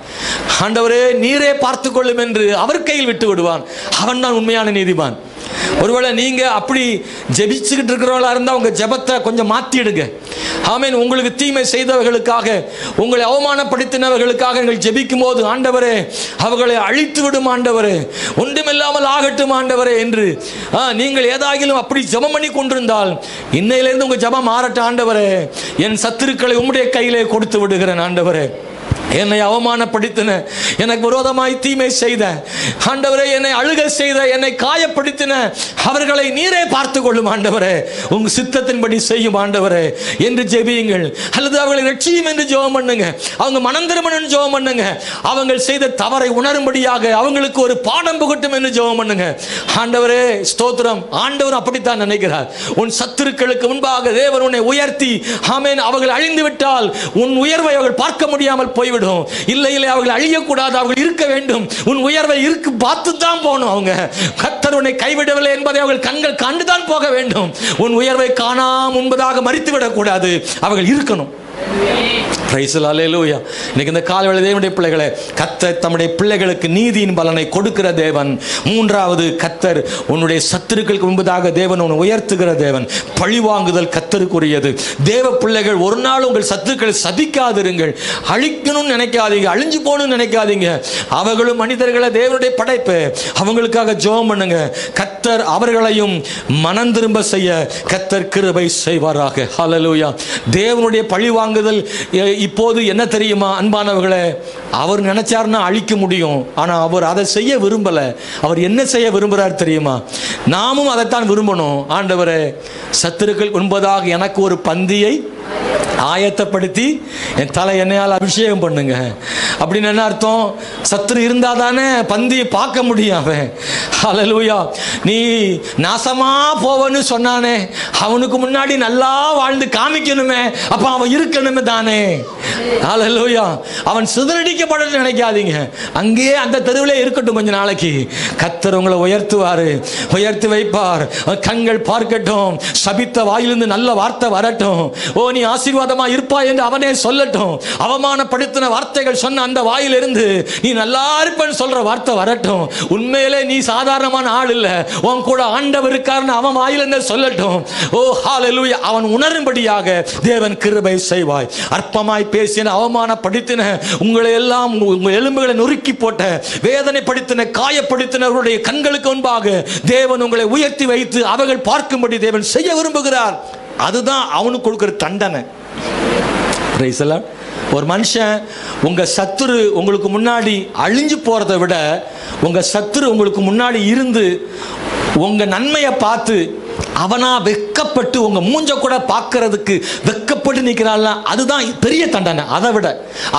ஆண்டவரே நீரே பார்த்து கொள்ளும் என்று அவர் கையில் விட்டு விடுவான். அவன் தான் உண்மையான நீதிமான். ஒருவேளை நீங்க அப்படி ஜெபிச்சுக்கிட்டு இருக்கிறவங்களா இருந்தா உங்க ஜெபத்தை கொஞ்சம் மாத்திடுங்க. ஆமென். உங்களுக்கு தீமை செய்தவர்களுக்காக, உங்களை அவமானப்படுத்தினவர்களுக்காக நீங்கள் ஜெபிக்கும் போது, ஆண்டவரே அவர்களை அழித்து விடும் ஆண்டவரே, ஒன்றுமில்லாமல் ஆகட்டும் ஆண்டவரே என்று நீங்கள் ஏதாகிலும் அப்படி ஜெபம் பண்ணி கொண்டிருந்தால், இன்னையிலிருந்து உங்க ஜெபம் மாறட்டும். ஆண்டவரே, என் சத்துருக்களை உம்முடைய கையிலே கொடுத்து விடுகிறேன் ஆண்டவரே. என்னை அவமானப்படுத்தின, எனக்கு விரோதமாய் தீமை செய்த ஆண்டவரே, என்னை அழுக செய்த, என்னை காயப்படுத்தின அவர்களை நீரே பார்த்து கொள்ளும் ஆண்டவரே, உங்க சித்தத்தின்படி செய்யும் ஆண்டவரே என்று ஜெபியுங்கள். அல்லது அவர்களை ரட்சியும் என்று ஜெபம் பண்ணுங்க. அவங்க மனம் திரும்பணும் ஜெபம் பண்ணுங்க. அவங்க செய்த தவறை உணரும்படியாக அவங்களுக்கு ஒரு பாடம் புகட்டும் என்று ஜெபம் பண்ணுங்க. ஆண்டவரே ஸ்தோத்திரம். ஆண்டவர் அப்படித்தான் நினைக்கிறார். உன் சத்துருக்களுக்கு முன்பாக தேவன் உன்னை உயர்த்தி, ஆமென், அவர்கள் அழிந்து விட்டால் உன் உயர்வை அவர்கள் பார்க்க முடியாமல் போய்விடும். இல்லை இல்லை, அவர்கள் அழியக்கூடாது, அவர்கள் இருக்க வேண்டும். உன் உயர்வை இருக்கு பார்த்து தான் போகணும். அவங்க கர்த்தர் உன்னை கைவிடவில்லை என்பதை அவர்கள் கண்கள் கண்டுதான் போக வேண்டும். உன் உயர்வை காணாம முன்பதாக மறித்து விடக்கூடாது, அவர்கள் இருக்கணும். Praise the Lord. ஹல்லேலூயா. இன்னைக்கு இந்த காலைவேளை தேவனுடைய பிள்ளைகளே, கர்த்தர் தம்முடைய பிள்ளைகளுக்கு நீதியின் பலனை கொடுக்கிற தேவன். மூன்றாவது, கர்த்தர் உன்னுடைய சத்துருக்களுக்கு முன்பதாக தேவன் உன்னை உயர்த்துகிற தேவன். பழிவாங்குதல் கர்த்தருக்குரியது. தேவ பிள்ளைகள், ஒரு நாள் உங்கள் சத்துருக்களை சபிக்காதிருங்கள். அழிக்கணும்னு நினைக்காதீங்க, அழிஞ்சு போகணும்னு நினைக்காதீங்க. அவர்களும் மனிதர்களை, தேவனுடைய படைப்பு. அவங்களுக்காக ஜெபம் பண்ணுங்க. கர்த்தர் அவர்களையும் மனம் திரும்ப செய்ய கர்த்தர் கிருபை செய்வாராக. ஹல்லேலூயா. தேவனுடைய பழிவாங்குதல் இப்போது என்ன தெரியுமா அன்பானவர்களே, அவர் நினைச்சார்னா அழிக்க முடியும். ஆனா அவர் அதை செய்ய விரும்பல. அவர் என்ன செய்ய விரும்புறார் தெரியுமா? நாமும் அதைத்தான் விரும்பணும். ஆண்டவரே, சத்துருக்கள் முன்பதாக எனக்கு ஒரு பந்தியை ஆயத்தப்படுத்தி என் தலை எண்ணெயால் அபிஷேகம் பண்ணுங்க. அப்படின்னு என்ன அர்த்தம்? சத்துரு இருந்தா தானே பந்தியை பார்க்க முடியும். ஹல்லேலூயா. நீ நாசமா போவன்னு சொன்னானே, அவனுக்கு முன்னாடி நல்லா வாழ்ந்து காமிக்கணுமே, அப்ப அவன் இருக்கணுமே தானே. ஹல்லேலூயா. அவன் சிதறடிக்கப்பட நினைக்காதீங்க, அங்கேயே அந்த தெருவிலே இருக்கட்டும் கொஞ்ச நாளைக்கு. கர்த்தர் உங்களை உயர்த்துவாரு, உயர்த்தி வைப்பார். கண்கள் பார்க்கட்டும், சபித்த வாயிலிருந்து நல்ல வார்த்தை வரட்டும். ஓ, நீ ஆசீர்வாதமா இருப்பாய் என்று அவனே சொல்லட்டும். அவமானப்படுத்தின வார்த்தைகள் சொன்ன அந்த வாயிலிருந்து நீ நல்லா இருப்பேன்னு சொல்ற வார்த்தை வரட்டும். உண்மையிலே நீ சாதாரணமான ஆள் இல்ல, உன் கூட ஆண்டவர் இருக்காருன்னு அவன் வாயிலிருந்து சொல்லட்டும். ஓ ஹல்லேலூயா. அவன் உணரும்படியாக தேவன் கிருபை செய்வாய். அற்பமாய் பேசின, அவமானப்படுத்தின, உங்களை எல்லாம் உங்கள் எலும்புகளை நொறுக்கி போட்ட, வேதனைப்படுத்தின, காயப்படுத்தினவருடைய கண்களுக்கு முன்பாக தேவன் உங்களை உயர்த்தி வைத்து அவர்கள் பார்க்கும்படி தேவன் செய்ய விரும்புகிறார். அதுதான் அவனுக்கு கொடுக்கிற தண்டனை. Price the Lord. ஒரு மனுஷன், உங்க சத்துரு உங்களுக்கு முன்னாடி அழிஞ்சு போறதை விட, உங்க சத்துரு உங்களுக்கு முன்னாடி இருந்து உங்க நன்மையை பார்த்து அவனா வெக்கப்பட்டு உங்க மூஞ்ச கூட பார்க்கறதுக்கு வெக்கப்பட்டு நிற்கிறான்ல, அதுதான் பெரிய தண்டனை. அதை விட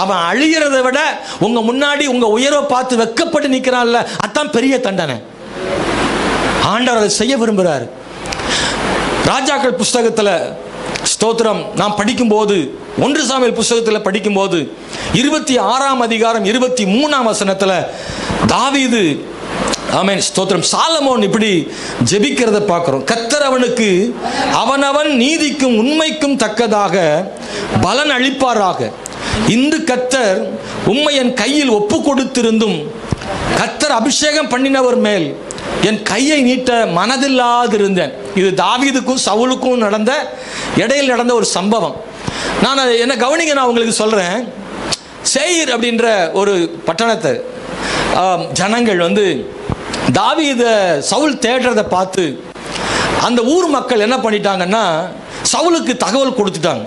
அவன் அழிகிறதை விட உங்க முன்னாடி உங்க உயர்வை பார்த்து வெக்கப்பட்டு நிற்கிறான்ல, அதுதான் பெரிய தண்டனை. ஆண்டவர் அதை செய்ய விரும்புகிறார். ராஜாக்கள் புஸ்தகத்தில் ஸ்தோத்திரம் நாம் படிக்கும்போது, 1 சாமுவேல் புஸ்தகத்தில் படிக்கும்போது 26ஆம் அதிகாரம் 23ஆம் வசனத்தில் தாவீது, ஆமென் ஸ்தோத்திரம், சாலமோன் இப்படி ஜெபிக்கிறத பார்க்கிறோம். கர்த்தர் அவனுக்கு அவனவன் நீதிக்கும் உண்மைக்கும் தக்கதாக பலன் அளிப்பாராக. இன்று கர்த்தர் உம்மை என் கையில் ஒப்பு கொடுத்திருந்தும் கர்த்தர் அபிஷேகம் பண்ணினவர் மேல் என் கையை நீட்ட மனதில்லாதிருந்தேன். இது தாவீதுக்கும் சவுலுக்கும் இடையில் நடந்த ஒரு சம்பவம். நான் என்ன கவனிங்க, நான் உங்களுக்கு சொல்றேன். சேயீர் அப்படின்ற ஒரு பட்டணத்தை ஜனங்கள் தாவீத சவுல் தேடுறதை பார்த்து அந்த ஊர் மக்கள் என்ன பண்ணிட்டாங்கன்னா, சவுலுக்கு தகவல் கொடுத்துட்டாங்க.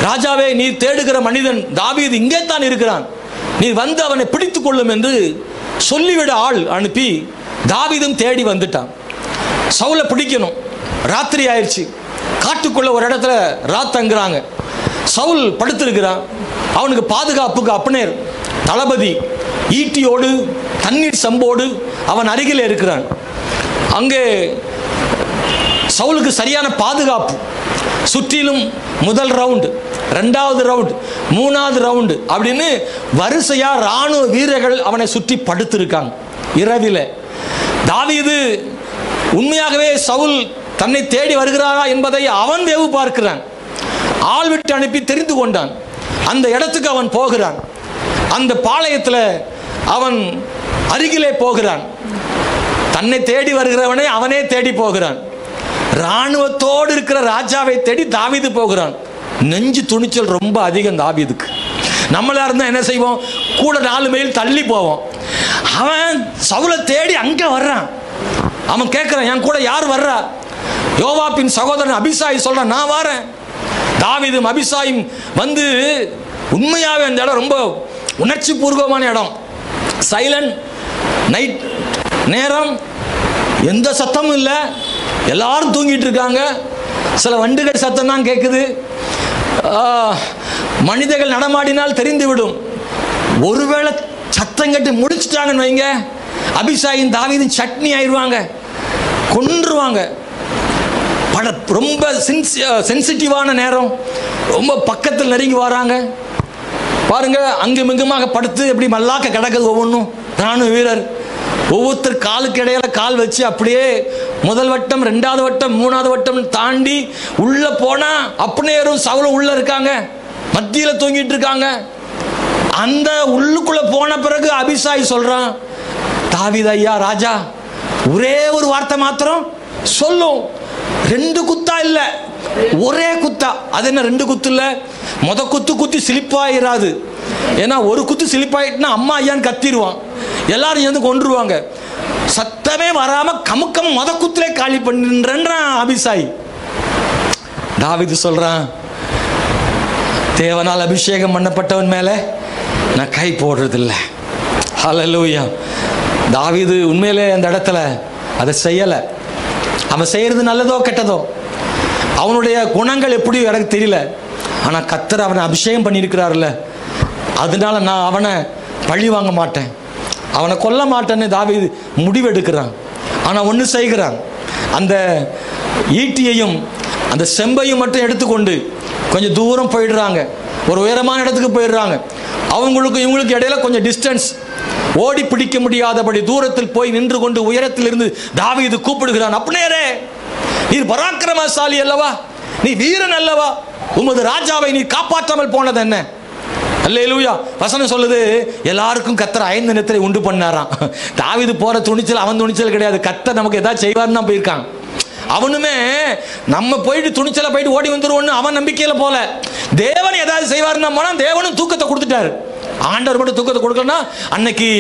ராஜாவே, நீ தேடுகிற மனிதன் தாவீது இங்கே தான் இருக்கிறான், நீ வந்து அவனை பிடித்து கொள்ளும் என்று சொல்லிவிட ஆள் அனுப்பி தாவீதும் தேடி வந்துட்டான். சவுலை பிடிக்கணும். ராத்திரி ஆயிடுச்சு. காட்டுக்குள்ள ஒரு இடத்துல ராத்தங்கிறாங்க. சவுல் படுத்திருக்கிறான். அவனுக்கு பாதுகாப்புக்கு அப்னேர் தளபதி ஈட்டியோடு தண்ணீர் சம்போடு அவன் அருகில் இருக்கிறான். அங்கே சவுலுக்கு சரியான பாதுகாப்பு. சுற்றிலும் முதல் ரவுண்டு, ரெண்டாவது ரவுண்டு, மூணாவது ரவுண்டு அப்படின்னு வரிசையா ராணுவ வீரர்கள் அவனை சுற்றி படுத்திருக்காங்க. இரவில் தாவீது உண்மையாகவே சவுல் தன்னை தேடி வருகிறாரா என்பதை அவன் வேவு பார்க்கிறான். ஆள் விட்டு அனுப்பி தெரிந்து கொண்டான். அந்த இடத்துக்கு அவன் போகிறான். அந்த பாளையத்தில் அவன் அருகிலே போகிறான். தன்னை தேடி வருகிறவனை அவனே தேடி போகிறான். இராணுவத்தோடு இருக்கிற ராஜாவை தேடி தாவீது போகிறான். நெஞ்சு துணிச்சல் ரொம்ப அதிகம் தாவீதுக்கு. நம்மளா இருந்தால் என்ன செய்வோம்? கூட 4 மைல் தள்ளி போவோம். அவன் சவுலை தேடி அங்கே வர்றான். அவன் கேட்குறான், என் கூட யார் வர்றா? யோவாபின் சகோதரன் அபிசாய் சொல்றான், நான் வரேன். தாவீதும் அபிசாயும் வந்து உண்மையாகவே அந்த இடம் ரொம்ப உணர்ச்சி பூர்வமான இடம். சைலண்ட் நைட் நேரம், எந்த சத்தமும் இல்லை, எல்லாரும் தூங்கிட்டு இருக்காங்க. சில வண்டுகள் சத்தம் தான் கேட்குது. மனிதர்கள் நடமாடினால் தெரிந்துவிடும். ஒருவேளை சத்தம் கட்டு முடிச்சுட்டாங்கன்னு வைங்க, அபிசாயின் தாவீதும் சட்னி ஆயிடுவாங்க, கொன்றுவாங்க. ரொம்ப சென்சிட்டிவான நேரம். ரொம்ப பக்கத்தில் நெருங்கி வராங்க. பாருங்க, அங்கும் இங்குமாக படுத்து எப்படி மல்லாக்க கிடக்குது ஒவ்வொன்றும். ராணுவ வீரர் ஒவ்வொருத்தர் காலுக்கு இடையில கால் வச்சு அப்படியே முதல் வட்டம், 2வது வட்டம், 3வது வட்டம் தாண்டி உள்ள போனா அப்னேரும் சவுலும் உள்ள இருக்காங்க, மத்தியில் தூங்கிட்டு இருக்காங்க. அந்த உள்ளுக்குள்ள போன பிறகு அபிசாய் சொல்றான், தாவீது ஐயா ராஜா, ஒரே ஒரு வார்த்தை மாத்திரம் சொல்லும். 2 குத்தா இல்ல, ஒரே குத்தா. அது என்ன 2 குத்து இல்ல? முத குத்து குத்தி சிலிப்பாயிராது. ஏன்னா ஒரு குத்து சிலிப்பாயிட்டுனா அம்மா ஐயான்னு கத்திடுவான், எல்லாரும் சேர்ந்து கொன்றுவாங்க. சத்தமே வராம கமுக்கம் முத குத்திலே காலி பண்ணுன்றான் அபிசாய். தாவீது சொல்றான், தேவனால் அபிஷேகம் பண்ணப்பட்டவன் மேல நான் கை போடுறதில்ல. ஹல்லேலூயா. தாவீது உண்மையிலே அந்த இடத்துல அதை செய்யலை. அவன் செய்யறது நல்லதோ கெட்டதோ, அவனுடைய குணங்கள் எப்படி எனக்கு தெரியல. ஆனால் கர்த்தர் அவனை அபிஷேகம் பண்ணியிருக்கிறார்ல, அதனால நான் அவனை பழி வாங்க மாட்டேன், அவனை கொல்ல மாட்டேன்னு தாவீது முடிவெடுக்கிறான். ஆனால் ஒன்று செய்கிறான், அந்த ஈட்டியையும் அந்த செம்பையும் மட்டும் எடுத்துக்கொண்டு கொஞ்சம் தூரம் போயிடுறாங்க. ஒரு உயரமான இடத்துக்கு போயிடுறாங்க. அவங்களுக்கு இவங்களுக்கு இடையில கொஞ்சம் டிஸ்டன்ஸ், ஓடி பிடிக்க முடியாதபடி தூரத்தில் போய் நின்று கொண்டு உயரத்தில் இருந்து தாவீது கூப்பிடுகிறான், அப்னேரே, நீர் பராக்கிரமசாலி அல்லவா, நீ வீரன் அல்லவா, உமது ராஜாவை நீ காப்பாற்றாமல் போனது என்ன? அல்லேலூயா. வசனம் சொல்லுது, எல்லாருக்கும் கர்த்தர் 5 நித்திரை உண்டு பண்ணாராம். தாவீது போற துணிச்சல் அவன் துணிச்சல் கிடையாது, கர்த்தர் நமக்கு ஏதாவது செய்வார்னு தான் போயிருக்கான். அவனுமே நம்ம போயிட்டு துணிச்சல போயிட்டு ஓடி வந்துருவோன்னு அவன் நம்பிக்கையில போல, தேவன் ஏதாவது செய்வாருன்னா போனா தேவனும் தூக்கத்தை கொடுத்துட்டாரு. ஆண்டவர் மட்டும் தூக்கத்தை கொடுக்கலன்னா அன்னைக்கு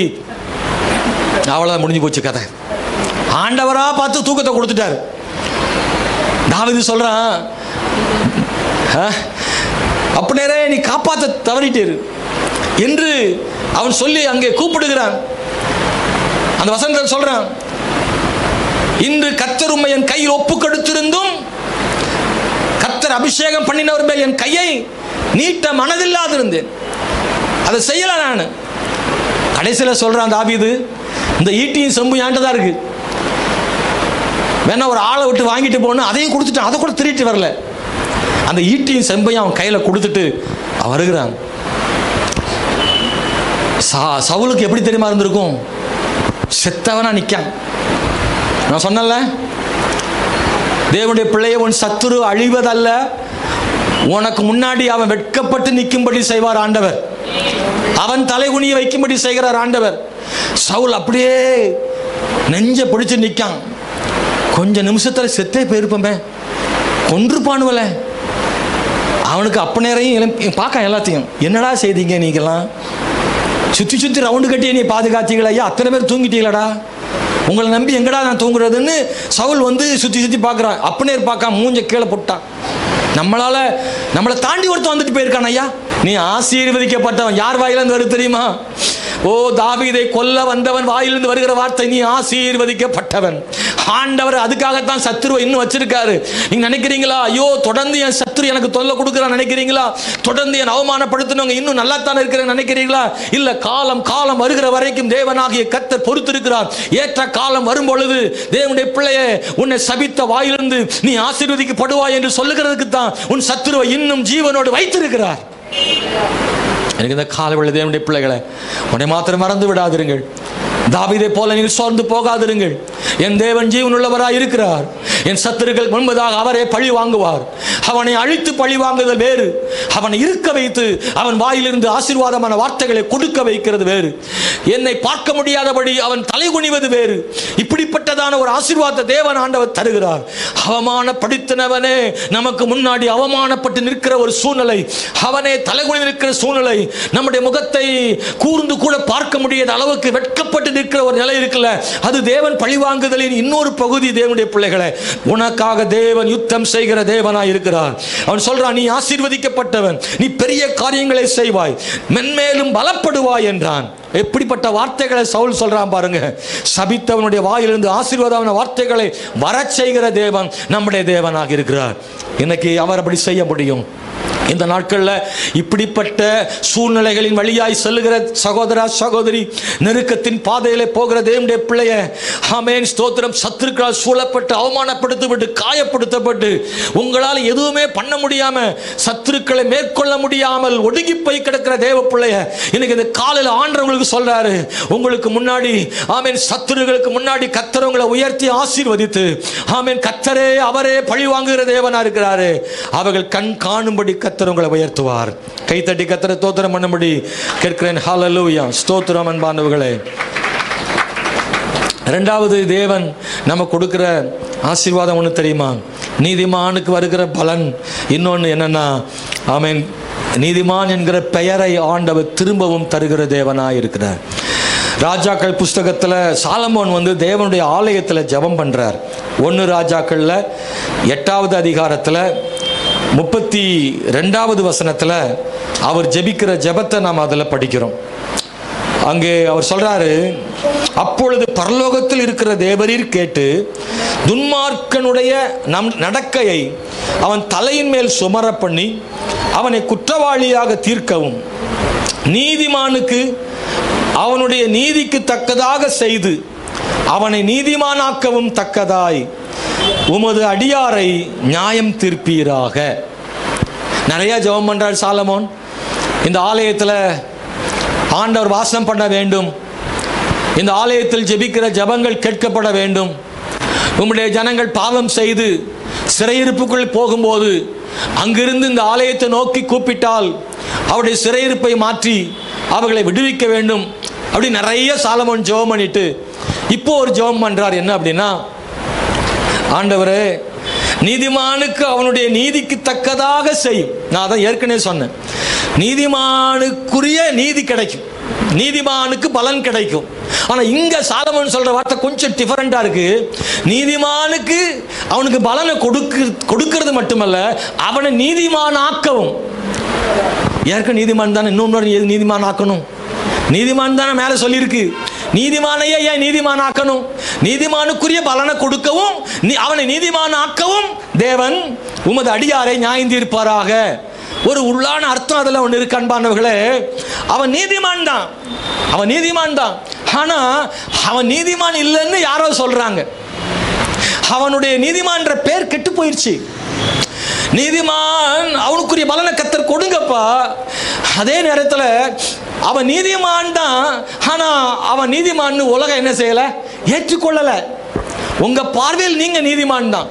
அவ்வளவுதான், முடிஞ்சு போச்சு கதை. ஆண்டவரா பார்த்து தூக்கத்தை கொடுத்துட்டாரு. தாவீது சொல்றான், அப்னேரே, நீ காப்பாற்ற தவறிட்டீர் என்று அவன் சொல்லி அங்கே கூப்பிடுகிறான். அந்த வசனத்தில் சொல்றான், இன்று கர்த்தர் உம்மை என் கையில் ஒப்பு கொடுத்திருந்தும் கர்த்தர் அபிஷேகம் பண்ணினவர் மேல் என் கையை நீட்ட மனதில்லாதிருந்தேன், அதை செய்யல நான். கடைசியில் சொல்றான் தாவீது, இந்த ஈட்டியும் செம்பு ஏண்டதா இருக்கு, வேணா ஒரு ஆளை விட்டு வாங்கிட்டு போகணும், அதையும் கொடுத்துட்டான், அதை கூட திருட்டு வரல. அந்த ஈட்டியும் செம்பையும் அவன் கையில் கொடுத்துட்டு வருகிறான். சவுலுக்கு எப்படி தெரியுமா இருந்திருக்கும்? செத்தவனா நிற்கான். நான் சொன்னல, தேவனுடைய பிள்ளையை உன் சத்துரு அழிவதல்ல, உனக்கு முன்னாடி அவன் வெட்கப்பட்டு நிற்கும்படி செய்வார் ஆண்டவர், அவன் தலைகுனியை வைக்கும்படி செய்கிறார் ஆண்டவர். சவுல் அப்படியே நெஞ்ச பிடிச்சு நிற்கான். கொஞ்ச நிமிஷத்துல செத்தே போயிருப்பமே, கொன்றுப்பானுவல. அவனுக்கு அப்னேரையும் பார்க்க எல்லாத்தையும், என்னடா செய்தீங்க நீங்கெல்லாம், சுற்றி சுற்றி ரவுண்டு கட்டி நீ பாதுகாத்தீங்களா ஐயா, அத்தனை பேர் தூங்கிட்டீங்களாடா, உங்களை நம்பி எங்கடா நான் தூங்குறதுன்னு சவுல் வந்து சுற்றி சுற்றி பார்க்குறான். அப்னேர் பார்க்காம மூஞ்ச கீழே போட்டான். நம்மளை தாண்டி ஒருத்தன் வந்துட்டு போயிருக்கான் ஐயா, நீ ஆசீர்வதிக்கப்பட்டவன். யார் வாயிலிருந்து வருது தெரியுமா? ஓ, தாவீதை கொல்ல வந்தவன் வாயிலிருந்து வருகிற வார்த்தை, நீ ஆசீர்வதிக்கப்பட்டவன். ஆண்டவர் அதுக்காகத்தான் சத்துருவை இன்னும் வச்சிருக்காரு. நீங்க நினைக்கிறீங்களா, ஐயோ தொடர்ந்து என் சத்துரு எனக்கு தொல்லை கொடுக்குறான் நினைக்கிறீங்களா? தொடர்ந்து என் அவமானப்படுத்தினவங்க இன்னும் நல்லா தானே இருக்கிறேன் நினைக்கிறீங்களா? இல்ல, காலம் வருகிற வரைக்கும் தேவனாகிய கர்த்தர் பொறுத்திருக்கிறார். ஏற்ற காலம் வரும் பொழுது தேவனுடைய பிள்ளையே, உன்னை சபித்த வாயிலிருந்து நீ ஆசீர்வதிக்கப்படுவாய் என்று சொல்லுகிறதுக்கு தான் உன் சத்துருவை இன்னும் ஜீவனோடு வைத்திருக்கிறார். எனக்கு இந்த காலவெளி தேவனுடைய பிள்ளைகளை, உன்னை மாத்திரம் மறந்து விடாதிருங்கள். தாவீதை போல நீங்கள் சோர்ந்து போகாதிருங்கள். என் தேவன் ஜீவனுள்ளவராய் இருக்கிறார். என் சத்துருக்கள் முன்பதாக அவரே பழி வாங்குவார். அவனை அழித்து பழி வாங்குதல் வேறு, அவனை இருக்க வைத்து அவன் வாயிலிருந்து ஆசீர்வாதமான வார்த்தைகளை கொடுக்க வைக்கிறது வேறு. என்னை பார்க்க முடியாதபடி அவன் தலை குனிவது வேறு. இப்படிப்பட்டதான ஒரு ஆசீர்வாதத்தை தேவன் ஆண்டவர் தருகிறார். அவமானப்படுத்தினவனே நமக்கு முன்னாடி அவமானப்பட்டு நிற்கிற ஒரு சூழ்நிலை, அவனே தலைகுனி நிற்கிற சூழ்நிலை, நம்முடைய முகத்தை கூர்ந்து கூட பார்க்க முடியாத அளவுக்கு வெட்கப்பட்டு நிற்கிற ஒரு நிலை இருக்குல்ல, அது தேவன் பழிவாங்குதலின் இன்னொரு பகுதி. தேவனுடைய பிள்ளைகளை, உனக்காக தேவன் யுத்தம் செய்கிற தேவனாய் இருக்கிறார். அவன் சொல்றான், நீ ஆசீர்வதிக்கப்பட்டவன், நீ பெரிய காரியங்களை செய்வாய், மென்மேலும் பலப்படுவாய் என்றான். எப்படிப்பட்ட வார்த்தைகளை சவுல் சொல்றான் பாருங்க. சபித்தவனுடைய வாயிலிருந்து ஆசீர்வாதமான வார்த்தைகளை வரச் செய்கிற தேவன் நம்முடைய தேவனாக இருக்கிறார். இன்னைக்கு அவர் அப்படி செய்ய முடியும். இந்த நாட்களில் இப்படிப்பட்ட சூழ்நிலைகளின் வழியாய் செல்லுகிற சகோதரா சகோதரி, நெருக்கத்தின் பாதையிலே போகிற தேவனுடைய பிள்ளைய, ஆமென் ஸ்தோத்திரம், சத்துருக்களால் சூழப்பட்டு அவமானப்படுத்தப்பட்டு காயப்படுத்தப்பட்டு உங்களால் எதுவுமே பண்ண முடியாம, சத்துருக்களை மேற்கொள்ள முடியாமல் ஒடுங்கி போய் கிடக்கிற தேவ பிள்ளைய, இன்னைக்கு இந்த காலையில் ஆண்டவங்களுக்கு சொல்றாரு, உங்களுக்கு முன்னாடி ஆமென் சத்துருகளுக்கு முன்னாடி கர்த்தர் உங்களை உயர்த்தி ஆசீர்வதித்து, ஆமென் கர்த்தரே அவரே பழி வாங்குகிற தேவனா இருக்கிறாரு. அவர்கள் கண் காணும்படி கர்த்தர் உங்களை உயர்த்துவார். கைத்தட்டி கர்த்தரை ஸ்தோத்திரம் பண்ணும்படி கேட்கிறேன். ஹல்லேலூயா, ஸ்தோத்திரம். அன்பானவர்களே, இரண்டாவது தேவன் நமக்கு கொடுக்கிற ஆசீர்வாதம் ஒன்று தெரியுமா? நீதிமானுக்கு வருகிற பலன் இன்னொன்று என்னன்னா, ஆமென், நீதிமான் என்கிற பெயரை ஆண்டவர் திரும்பவும் தருகிற தேவனாய் இருக்கிறார். ராஜாக்கள் புஸ்தகத்தில் சாலமோன் தேவனுடைய ஆலயத்தில் ஜெபம் பண்றார். 1 ராஜாக்களில் 8வது அதிகாரத்தில் 32வது வசனத்தில் அவர் ஜெபிக்கிற ஜெபத்தை நாம் அதில் படிக்கிறோம். அங்கே அவர் சொல்றாரு, அப்பொழுது பரலோகத்தில் இருக்கிற தேவரீர் கேட்டு துன்மார்க்கனுடைய நடக்கையை அவன் தலையின் மேல் சுமர பண்ணி அவனை குற்றவாளியாக தீர்க்கவும், நீதிமானுக்கு அவனுடைய நீதிக்கு தக்கதாக செய்து அவனை நீதிமானாக்கவும் தக்கதாய் உமது அடியாரை நியாயம் தீர்ப்பீராக. நிறைய ஜெபம் பண்றார் சாலமோன். இந்த ஆலயத்தில் ஆண்டவர் வாசம் பண்ண வேண்டும், இந்த ஆலயத்தில் ஜெபிக்கிற ஜெபங்கள் கேட்கப்பட வேண்டும். உம்முடைய ஜனங்கள் பாவம் செய்து சிறையிருப்புக்குள் போகும்போது அங்கிருந்து இந்த ஆலயத்தை நோக்கி கூப்பிட்டால் அவருடைய சிறையிருப்பை மாற்றி அவர்களை விடுவிக்க வேண்டும். அப்படி நிறைய சாலமோன் ஜெபம் பண்ணிட்டு இப்போ ஒரு ஜெபம் பண்றார். என்ன அப்படின்னா, ஆண்டவரே, நீதிமானுக்கு அவனுடைய நீதிக்கு தக்கதாக செய்யும். நான் அதான் ஏற்கனவே சொன்னேன், நீதிமானுக்குரிய நீதி கிடைக்கும், நீதிமானுக்கு பலன் கிடைக்கும். ஆனா இங்க சாலமோன் சொல்ற வார்த்தை கொஞ்சம் டிஃபரெண்டா இருக்கு. நீதிமானுக்கு அவனுக்கு பலனை கொடுக்கிறது மட்டுமல்ல, அவனை நீதிமானாக்கவும். ஏற்கனவே நீதிமான் தானே, இன்னொரு நீதிமான் ஆக்கணும். நீதிமான் தானே மேல சொல்லியிருக்கு. நீதிமானையே ஏன் நீதிமான் ஆக்கணும்? நீதிமானுக்குரிய பலனை கொடுக்கவும் அவனை நீதிமான் ஆக்கவும் தேவன் உமது அடியாரை நியாயம் தீர்ப்பாராக. ஒரு உள்ளான அர்த்தம் அதில் ஒன்று இருக்கு அன்பானவர்களே. அவன் நீதிமான் தான், அவன் நீதிமான் தான். ஆனா அவன் நீதிமான் இல்லைன்னு யாரோ சொல்றாங்க. அவனுடைய நீதிமான்ற பேர் கெட்டு போயிடுச்சு. நீதிமான் அவனுக்குரிய பலனை கர்த்தர் கொடுங்கப்பா. அதே நேரத்தில் அவன் நீதிமான் தான், ஆனா அவன் நீதிமான் உலகம் என்ன செய்யல, ஏற்றுக்கொள்ளல. உங்க பார்வையில் நீங்க நீதிமான் தான்,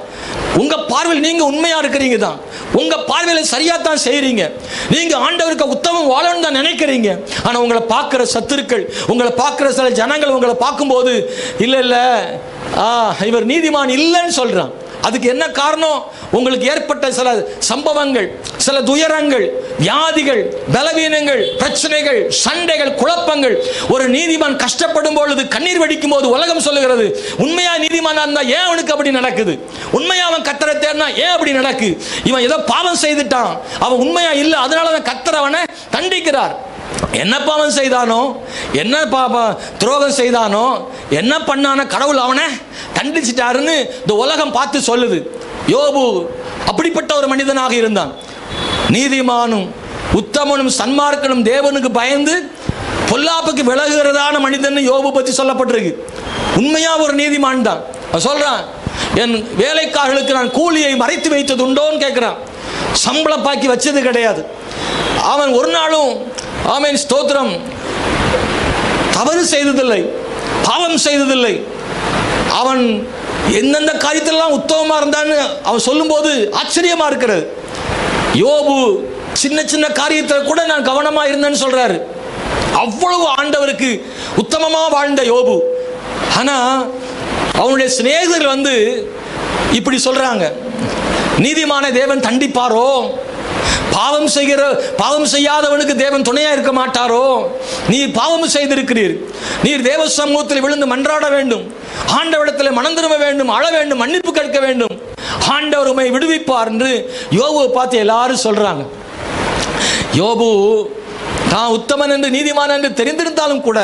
உங்க பார்வையில் நீங்க உண்மையா இருக்கிறீங்க தான், உங்க பார்வையில் சரியா தான் செய்றீங்க, நீங்க ஆண்டவருக்கு உத்தமம் வாழணும் தான் நினைக்கிறீங்க. ஆனா உங்களை பார்க்கிற சத்துருக்கள், உங்களை பார்க்கிற சில ஜனங்கள் உங்களை பார்க்கும்போது இல்ல இல்ல இவர் நீதிமான் இல்லைன்னு சொல்றான். அதுக்கு என்ன காரணம்? உங்களுக்கு ஏற்பட்ட சில சம்பவங்கள், சில துயரங்கள், வியாதிகள், பலவீனங்கள், பிரச்சனைகள், சண்டைகள், குழப்பங்கள். ஒரு நீதிமான் கஷ்டப்படும் பொழுது, கண்ணீர் வடிக்கும் போது உலகம் சொல்லுகிறது, உண்மையா நீதிமானா இருந்தா ஏன் அவனுக்கு அப்படி நடக்குது? உண்மையா அவன் கர்த்தரை தேடினா ஏன் அப்படி நடக்கு? இவன் ஏதோ பாவம் செய்துட்டான், அவன் உண்மையா இல்லை, அதனால அவன் கர்த்தர் அவனை தண்டிக்கிறார். என்ன பாவம் செய்தானோ, என்ன துரோகம் செய்தானோ, என்ன பண்ணானோ, கடவுள் அவனை தண்டிச்சிட்டாருன்னு இந்த உலகம் பார்த்து சொல்லுது. யோபு அப்படிப்பட்ட ஒரு மனிதனாக இருந்தான். நீதிமானும் உத்தமனும் சன்மார்க்கனும் தேவனுக்கு பயந்து பொல்லாப்புக்கு விலகுகிறதான மனிதன் யோபு பற்றி சொல்லப்பட்டிருக்கு. உண்மையா ஒரு நீதிமான் தான். சொல்றான், என் வேலைக்காரர்களுக்கு நான் கூலியை மறைத்து வைத்தது உண்டோன்னு கேட்கிறான். சம்பளம் பாக்கி வச்சது கிடையாது. அவன் ஒரு நாளும், ஆமென் ஸ்தோத்திரம், தவறு செய்ததில்லை, பாவம் செய்ததில்லை. அவன் எந்தெந்த காரியத்திலெல்லாம் உத்தமமாக இருந்தான்னு அவன் சொல்லும்போது ஆச்சரியமாக இருக்கிறது. யோபு சின்ன சின்ன காரியத்தில் கூட நான் கவனமாக இருந்தேன்னு சொல்றாரு. அவ்வளவு ஆண்டவருக்கு உத்தமமாக வாழ்ந்த யோபு. ஆனால் அவனுடைய சிநேகிதர்கள் இப்படி சொல்றாங்க, நீதிமான தேவன் தண்டிப்பாரோ? பாவம் செய்யாதவனுக்கு தேவன் துணையா இருக்க மாட்டாரோ? நீர் பாவம் செய்திருக்கிறீர், நீர் தேவ சமூகத்தில் விழுந்து மன்றாட வேண்டும், ஆண்டவரிடத்தில் மனம் திரும்ப வேண்டும், அழ வேண்டும், மன்னிப்பு கேட்க வேண்டும், ஆண்டவர் உம்மை விடுவிப்பார் என்று யோபுவை பார்த்து எல்லாரும் சொல்றாங்க. யோபு தான் உத்தமன் என்று நீதிமான் என்று தெரிந்திருந்தாலும் கூட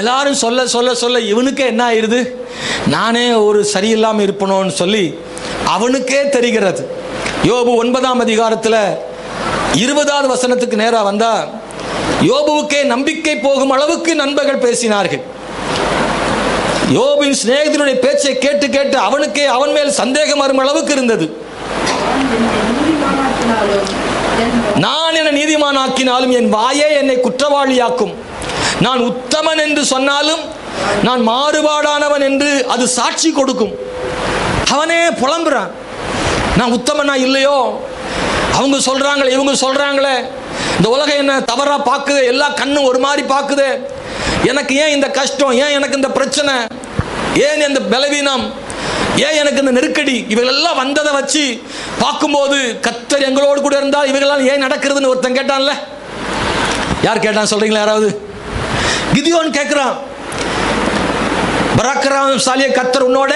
எல்லாரும் சொல்ல சொல்ல சொல்ல இவனுக்கே என்ன ஆயிருது, நானே ஒரு சரியில்லாமல் இருப்பனோன்னு சொல்லி அவனுக்கே தெரிகிறது. யோபு 9ஆம் அதிகாரத்தில் 20வது வசனத்துக்கு நேராக வந்தா, யோபுவுக்கே நம்பிக்கை போகும் அளவுக்கு நண்பர்கள் பேசினார்கள். யோபுவின் சிநேகிதனுடைய பேச்சை கேட்டு கேட்டு அவனுக்கே அவன் மேல் சந்தேகம் வரும் அளவுக்கு இருந்தது. நான் என்னை நீதிமானாக்கினாலும் என் வாயே என்னை குற்றவாளியாக்கும். நான் உத்தமன் என்று சொன்னாலும் நான் மாறுபாடானவன் என்று அது சாட்சி கொடுக்கும். அவனே புலம்புறான், நான் உத்தமனா இல்லையோ, அவங்க சொல்றாங்களே, இவங்க சொல்றாங்களே, இந்த உலகம் என்ன தவறா பார்க்குது, எல்லா கண்ணும் ஒரு மாதிரி பார்க்குது, எனக்கு ஏன் இந்த கஷ்டம், ஏன் எனக்கு இந்த பிரச்சனை, ஏன் இந்த பலவீனம், ஏன் எனக்கு இந்த நெருக்கடி, இவங்களெல்லாம் வந்ததை வச்சு பார்க்கும்போது கர்த்தர் எங்களோடு கூட இருந்தால் இவங்களாம் ஏன் நடக்கிறதுன்னு ஒருத்தன் கேட்டான்ல. யார் கேட்டான் சொல்றீங்களா? யாராவது? கிதியோன் கேட்கிறான், பராக்கிரமசாலியே கர்த்தர் உன்னோட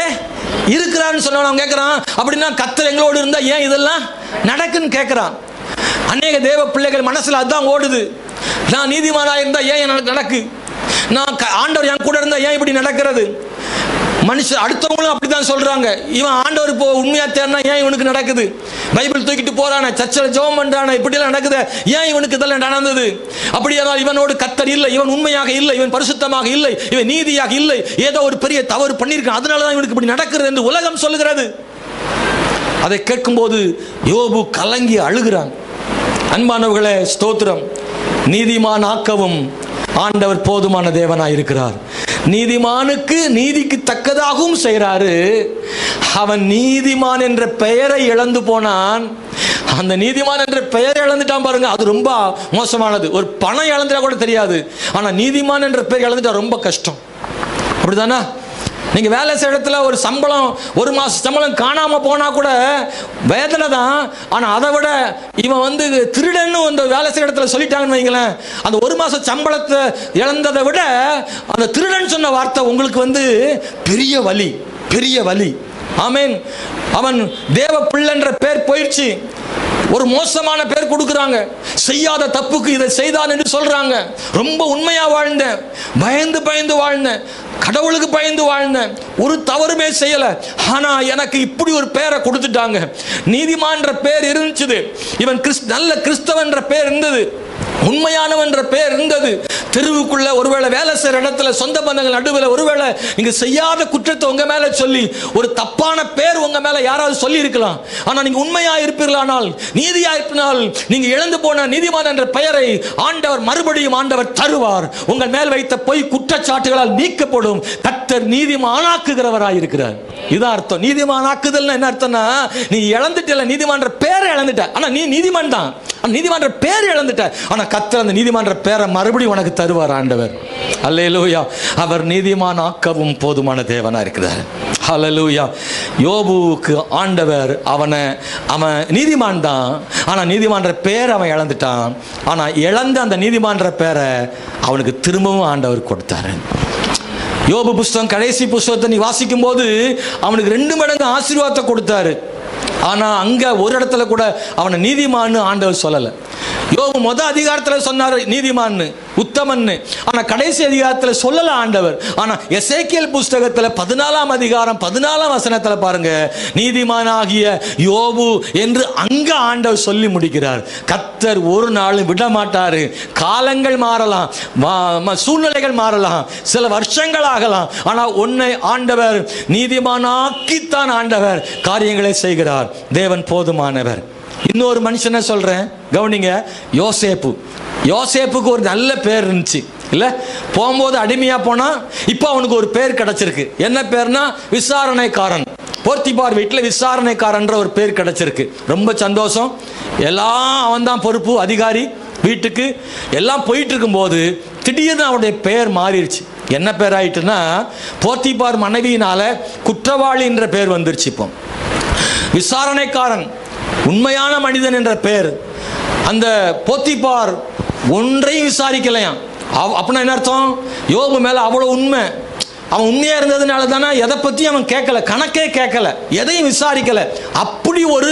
இருக்கிறான்னு சொன்னவன் கேட்கிறான், அப்படின்னா கர்த்தர் எங்களோடு இருந்தா ஏன் இதெல்லாம் நடக்குன்னு கேட்கிறான். அநேக தேவ பிள்ளைகள் மனசுல அதான் ஓடுது, நான் நீதிமானா இருந்தா ஏன் எனக்கு நடக்கு, நான் ஆண்டவர் என் கூட இருந்தா ஏன் இப்படி நடக்கிறது. மனுஷன் அடுத்தவங்களும் அப்படித்தான் சொல்றாங்க, இவன் ஆண்டவர் இப்போ உண்மையா தேர்னா ஏன் இவனுக்கு நடக்குது, பைபிள் தூக்கிட்டு போறானே, சர்ச்சில் ஜெபம் பண்றானே, இப்படி எல்லாம் நடக்குது, ஏன் இவனுக்கு இதெல்லாம் நடந்தது, அப்படியானால் இவனோடு கர்த்தர் இல்லை, இவன் உண்மையாக இல்லை, இவன் பரிசுத்தமாக இல்லை, இவன் நீதியாக இல்லை, ஏதோ ஒரு பெரிய தவறு பண்ணியிருக்கான், அதனாலதான் இவனுக்கு இப்படி நடக்கிறது என்று உலகம் சொல்லுகிறது. அதை கேட்கும்போது யோபு கலங்கி அழுகிறான். அன்பானவர்களே, ஸ்தோத்திரம், நீதிமான் ஆக்கவும் ஆண்டவர் போதுமான தேவனாய் இருக்கிறார். நீதிமானுக்கு நீதிக்கு தக்கதாகவும் செய்கிறாரு. அவன் நீதிமான் என்ற பெயரை இழந்து போனான். அந்த நீதிமான் என்ற பெயரை இழந்துட்டான் பாருங்க, அது ரொம்ப மோசமானது. ஒரு பணம் இழந்துட்டா கூட தெரியாது, ஆனா நீதிமான் என்ற பெயர் இழந்துட்டா ரொம்ப கஷ்டம். அப்படிதானா? நீங்க வேலை செய்யற இடத்துல ஒரு சம்பளம், ஒரு மாச சம்பளம் காணாம போனா கூட வேதனை தான். ஆனா அதை விட இவன் திருடன்னு அந்த வேலை செய்யற இடத்துல சொல்லிட்டாங்கன்னு வைங்களேன், அந்த ஒரு மாச சம்பளத்தை இழந்ததை விட அந்த திருடன் சொன்ன வார்த்தை உங்களுக்கு பெரிய வலி, பெரிய வலி. ஆமேன். அவன் தேவ பிள்ளைன்ற பேர் போயிடுச்சு, ஒரு மோசமான பேர் கொடுக்குறாங்க, செய்யாத தப்புக்கு இதை செய்தான் என்று சொல்றாங்க. ரொம்ப உண்மையா வாழ்ந்தேன், பயந்து பயந்து வாழ்ந்தேன், கடவுளுக்கு பயந்து வாழ்ந்தேன், ஒரு தவறுமே செய்யல, ஆனா எனக்கு இப்படி ஒரு பேரை கொடுத்துட்டாங்க. நீதிமான்ற பேர் இருந்துச்சு, இவன் நல்ல கிறிஸ்தவன்ற பேர் இருந்தது, உண்மையானவன்ற பேர் இருந்தது. தெருவுக்குள்ள ஒருவேளை வேலை செய்யற இடத்துல சொந்த பந்தங்கள் நடுவில் ஒருவேளை நீங்க செய்யாத குற்றத்தை உங்க மேல சொல்லி ஒரு தப்பான பேர் உங்க மேல யாராவது சொல்லி இருக்கலாம். ஆனா நீங்க உண்மையா இருப்பீர்களானால், நீதியா இருப்பினால், நீங்க இழந்து போன நீதிமான் என்ற பெயரை ஆண்டவர் மறுபடியும் ஆண்டவர் தருவார். உங்கள் மேல் வைத்த பொய் குற்றச்சாட்டுகளால் நீக்கப்படும். கர்த்தர் நீதிமானாக்குகிறவராய் இருக்கிறார். இதான் அர்த்தம். நீதிமானாக்குதல் என்ன அர்த்தம்னா, நீ இழந்துட்டல, நீதிமான் பேரை இழந்துட்ட, ஆனா நீ நீதிமான் தான். நீதிமான்ற பேர் இழந்துட்டார். ஆனால் கர்த்தர் அந்த நீதிமான்ற பேரை மறுபடியும் உனக்கு தருவார் ஆண்டவர். அல்லேலூயா. அவர் நீதிமான் ஆக்கவும் போதுமான தேவனாக இருக்கிறார். ஹல்லேலூயா. யோபுவுக்கு ஆண்டவர் அவன் நீதிமான் தான், ஆனால் நீதிமான்ற பேர் அவன் இழந்துட்டான். ஆனால் இழந்த அந்த நீதிமான்ற பேரை அவனுக்கு திரும்பவும் ஆண்டவர் கொடுத்தாரு. யோபு புஸ்தகம் கடைசி புஸ்தகத்தை நீ வாசிக்கும் போது அவனுக்கு 2 மடங்கு ஆசீர்வாதத்தை கொடுத்தாரு. ஆனால் அங்கே ஒரு இடத்துல கூட அவனை நீதிமான்னு ஆண்டவர் சொல்லலை. யோபு முதல் அதிகாரத்தில் சொன்னார் நீதிமான்னு, உத்தமன்னு. ஆனால் கடைசி அதிகாரத்தில் சொல்லலை ஆண்டவர். ஆனால் எசேக்கியேல் புஸ்தகத்தில் 14ஆம் அதிகாரம் 14ஆம் வசனத்தில் பாருங்க, நீதிமானாகிய யோபு என்று அங்கே ஆண்டவர் சொல்லி முடிக்கிறார். கர்த்தர் ஒரு நாளும் விட மாட்டார். காலங்கள் மாறலாம், சூழ்நிலைகள் மாறலாம், சில வருஷங்கள் ஆகலாம், ஆனால் உன்னை ஆண்டவர் நீதிமானாக்கித்தான் ஆண்டவர் காரியங்களை செய்கிறார். தேவன் போதுமானவர். இன்னொரு மனுஷனை சொல்றேன், கவனிங்க. யோசேப்புக்கு ஒரு நல்ல பேர் இருந்துச்சு இல்ல? போகும்போது அடிமையா போனா, இப்போ அவனுக்கு ஒரு பேர் கிடைச்சிருக்கு. என்ன பேர்னா விசாரணைக்காரன். போர்த்திபார் வீட்டில் விசாரணைக்காரன்ற ஒரு பேர் கிடைச்சிருக்கு. ரொம்ப சந்தோஷம். எல்லாம் அவன் தான் பொறுப்பு, அதிகாரி. வீட்டுக்கு எல்லாம் போயிட்டு இருக்கும்போது திடீர்னு அவனுடைய பெயர் மாறிடுச்சு. என்ன பேர் ஆயிட்டுன்னா, போர்த்திபார் மனைவியினால குற்றவாளி என்ற பேர் வந்துருச்சு. இப்போ விசாரணைக்காரன், உண்மையான மனிதன் என்ற பெயர். அந்த போத்திபார் ஒன்றையும் விசாரிக்கலையாம். அப்படின்னா என்ன அர்த்தம்? யோபு மேல அவ்வளவு உண்மை. அவன் உண்மையா இருந்ததுனால தானே எதை பத்தி அவன் கேட்கல, கணக்கே கேட்கல, எதையும் விசாரிக்கல. அப்படி ஒரு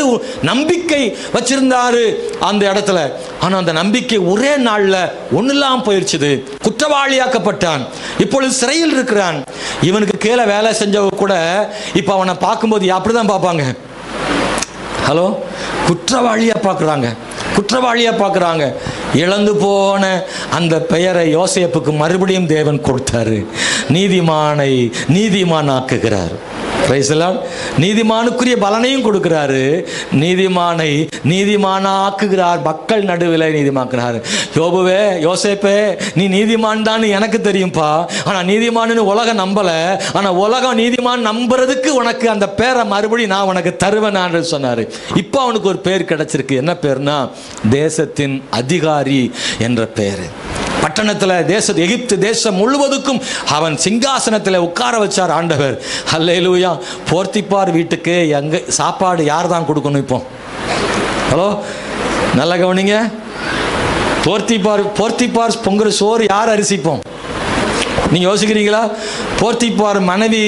நம்பிக்கை வச்சிருந்தாரு அந்த இடத்துல. ஆனா அந்த நம்பிக்கை ஒரே நாள்ல ஒண்ணுலாம் போயிடுச்சு. குற்றவாளியாக்கப்பட்டான். இப்பொழுது சிறையில் இருக்கிறான். இவனுக்கு கீழே வேலை செஞ்சவங்க கூட இப்ப அவனை பார்க்கும்போது அப்படிதான் பார்ப்பாங்க. ஹலோ, குற்றவாளியா பார்க்குறாங்க. இழந்து போன அந்த பெயரை யோசேப்புக்கு மறுபடியும் தேவன் கொடுத்தாரு. நீதிமானை நீதிமானாக்குகிறார். நீதிமானுக்குரிய பலனையும் கொடுக்கிறாரு. நீதிமானை நீதிமானாக்குகிறார். மக்கள் நடுவில் நீதிமாக்குறாரு. யோபுவே, யோசேப்பே, நீ நீதிமான் தான் எனக்கு தெரியும்பா. ஆனா நீதிமான்னு உலகம் நம்பல. ஆனா உலகம் நீதிமான் நம்புறதுக்கு உனக்கு அந்த பேரை மறுபடியும் நான் உனக்கு தருவேன் சொன்னாரு. இப்போ அவனுக்கு ஒரு பேர் கிடைச்சிருக்கு. என்ன பேர்னா தேசத்தின் அதிகாரி என்ற பேரு. பட்டணத்தில் எகிப்து தேசம் முழுவதுக்கும் அவன் சிங்காசனத்தில் உட்கார வச்சார் ஆண்டவர். அல்லேலூயா. போர்த்திபார் வீட்டுக்கு எங்க சாப்பாடு யார் தான் கொடுக்கணும்? இப்போ ஹலோ, நல்லா கவனிங்க. போர்த்திபார் பொங்குற சோறு யார் அரிசிப்போம்? நீங்க யோசிக்கிறீங்களா? போர்த்திபார் மனைவி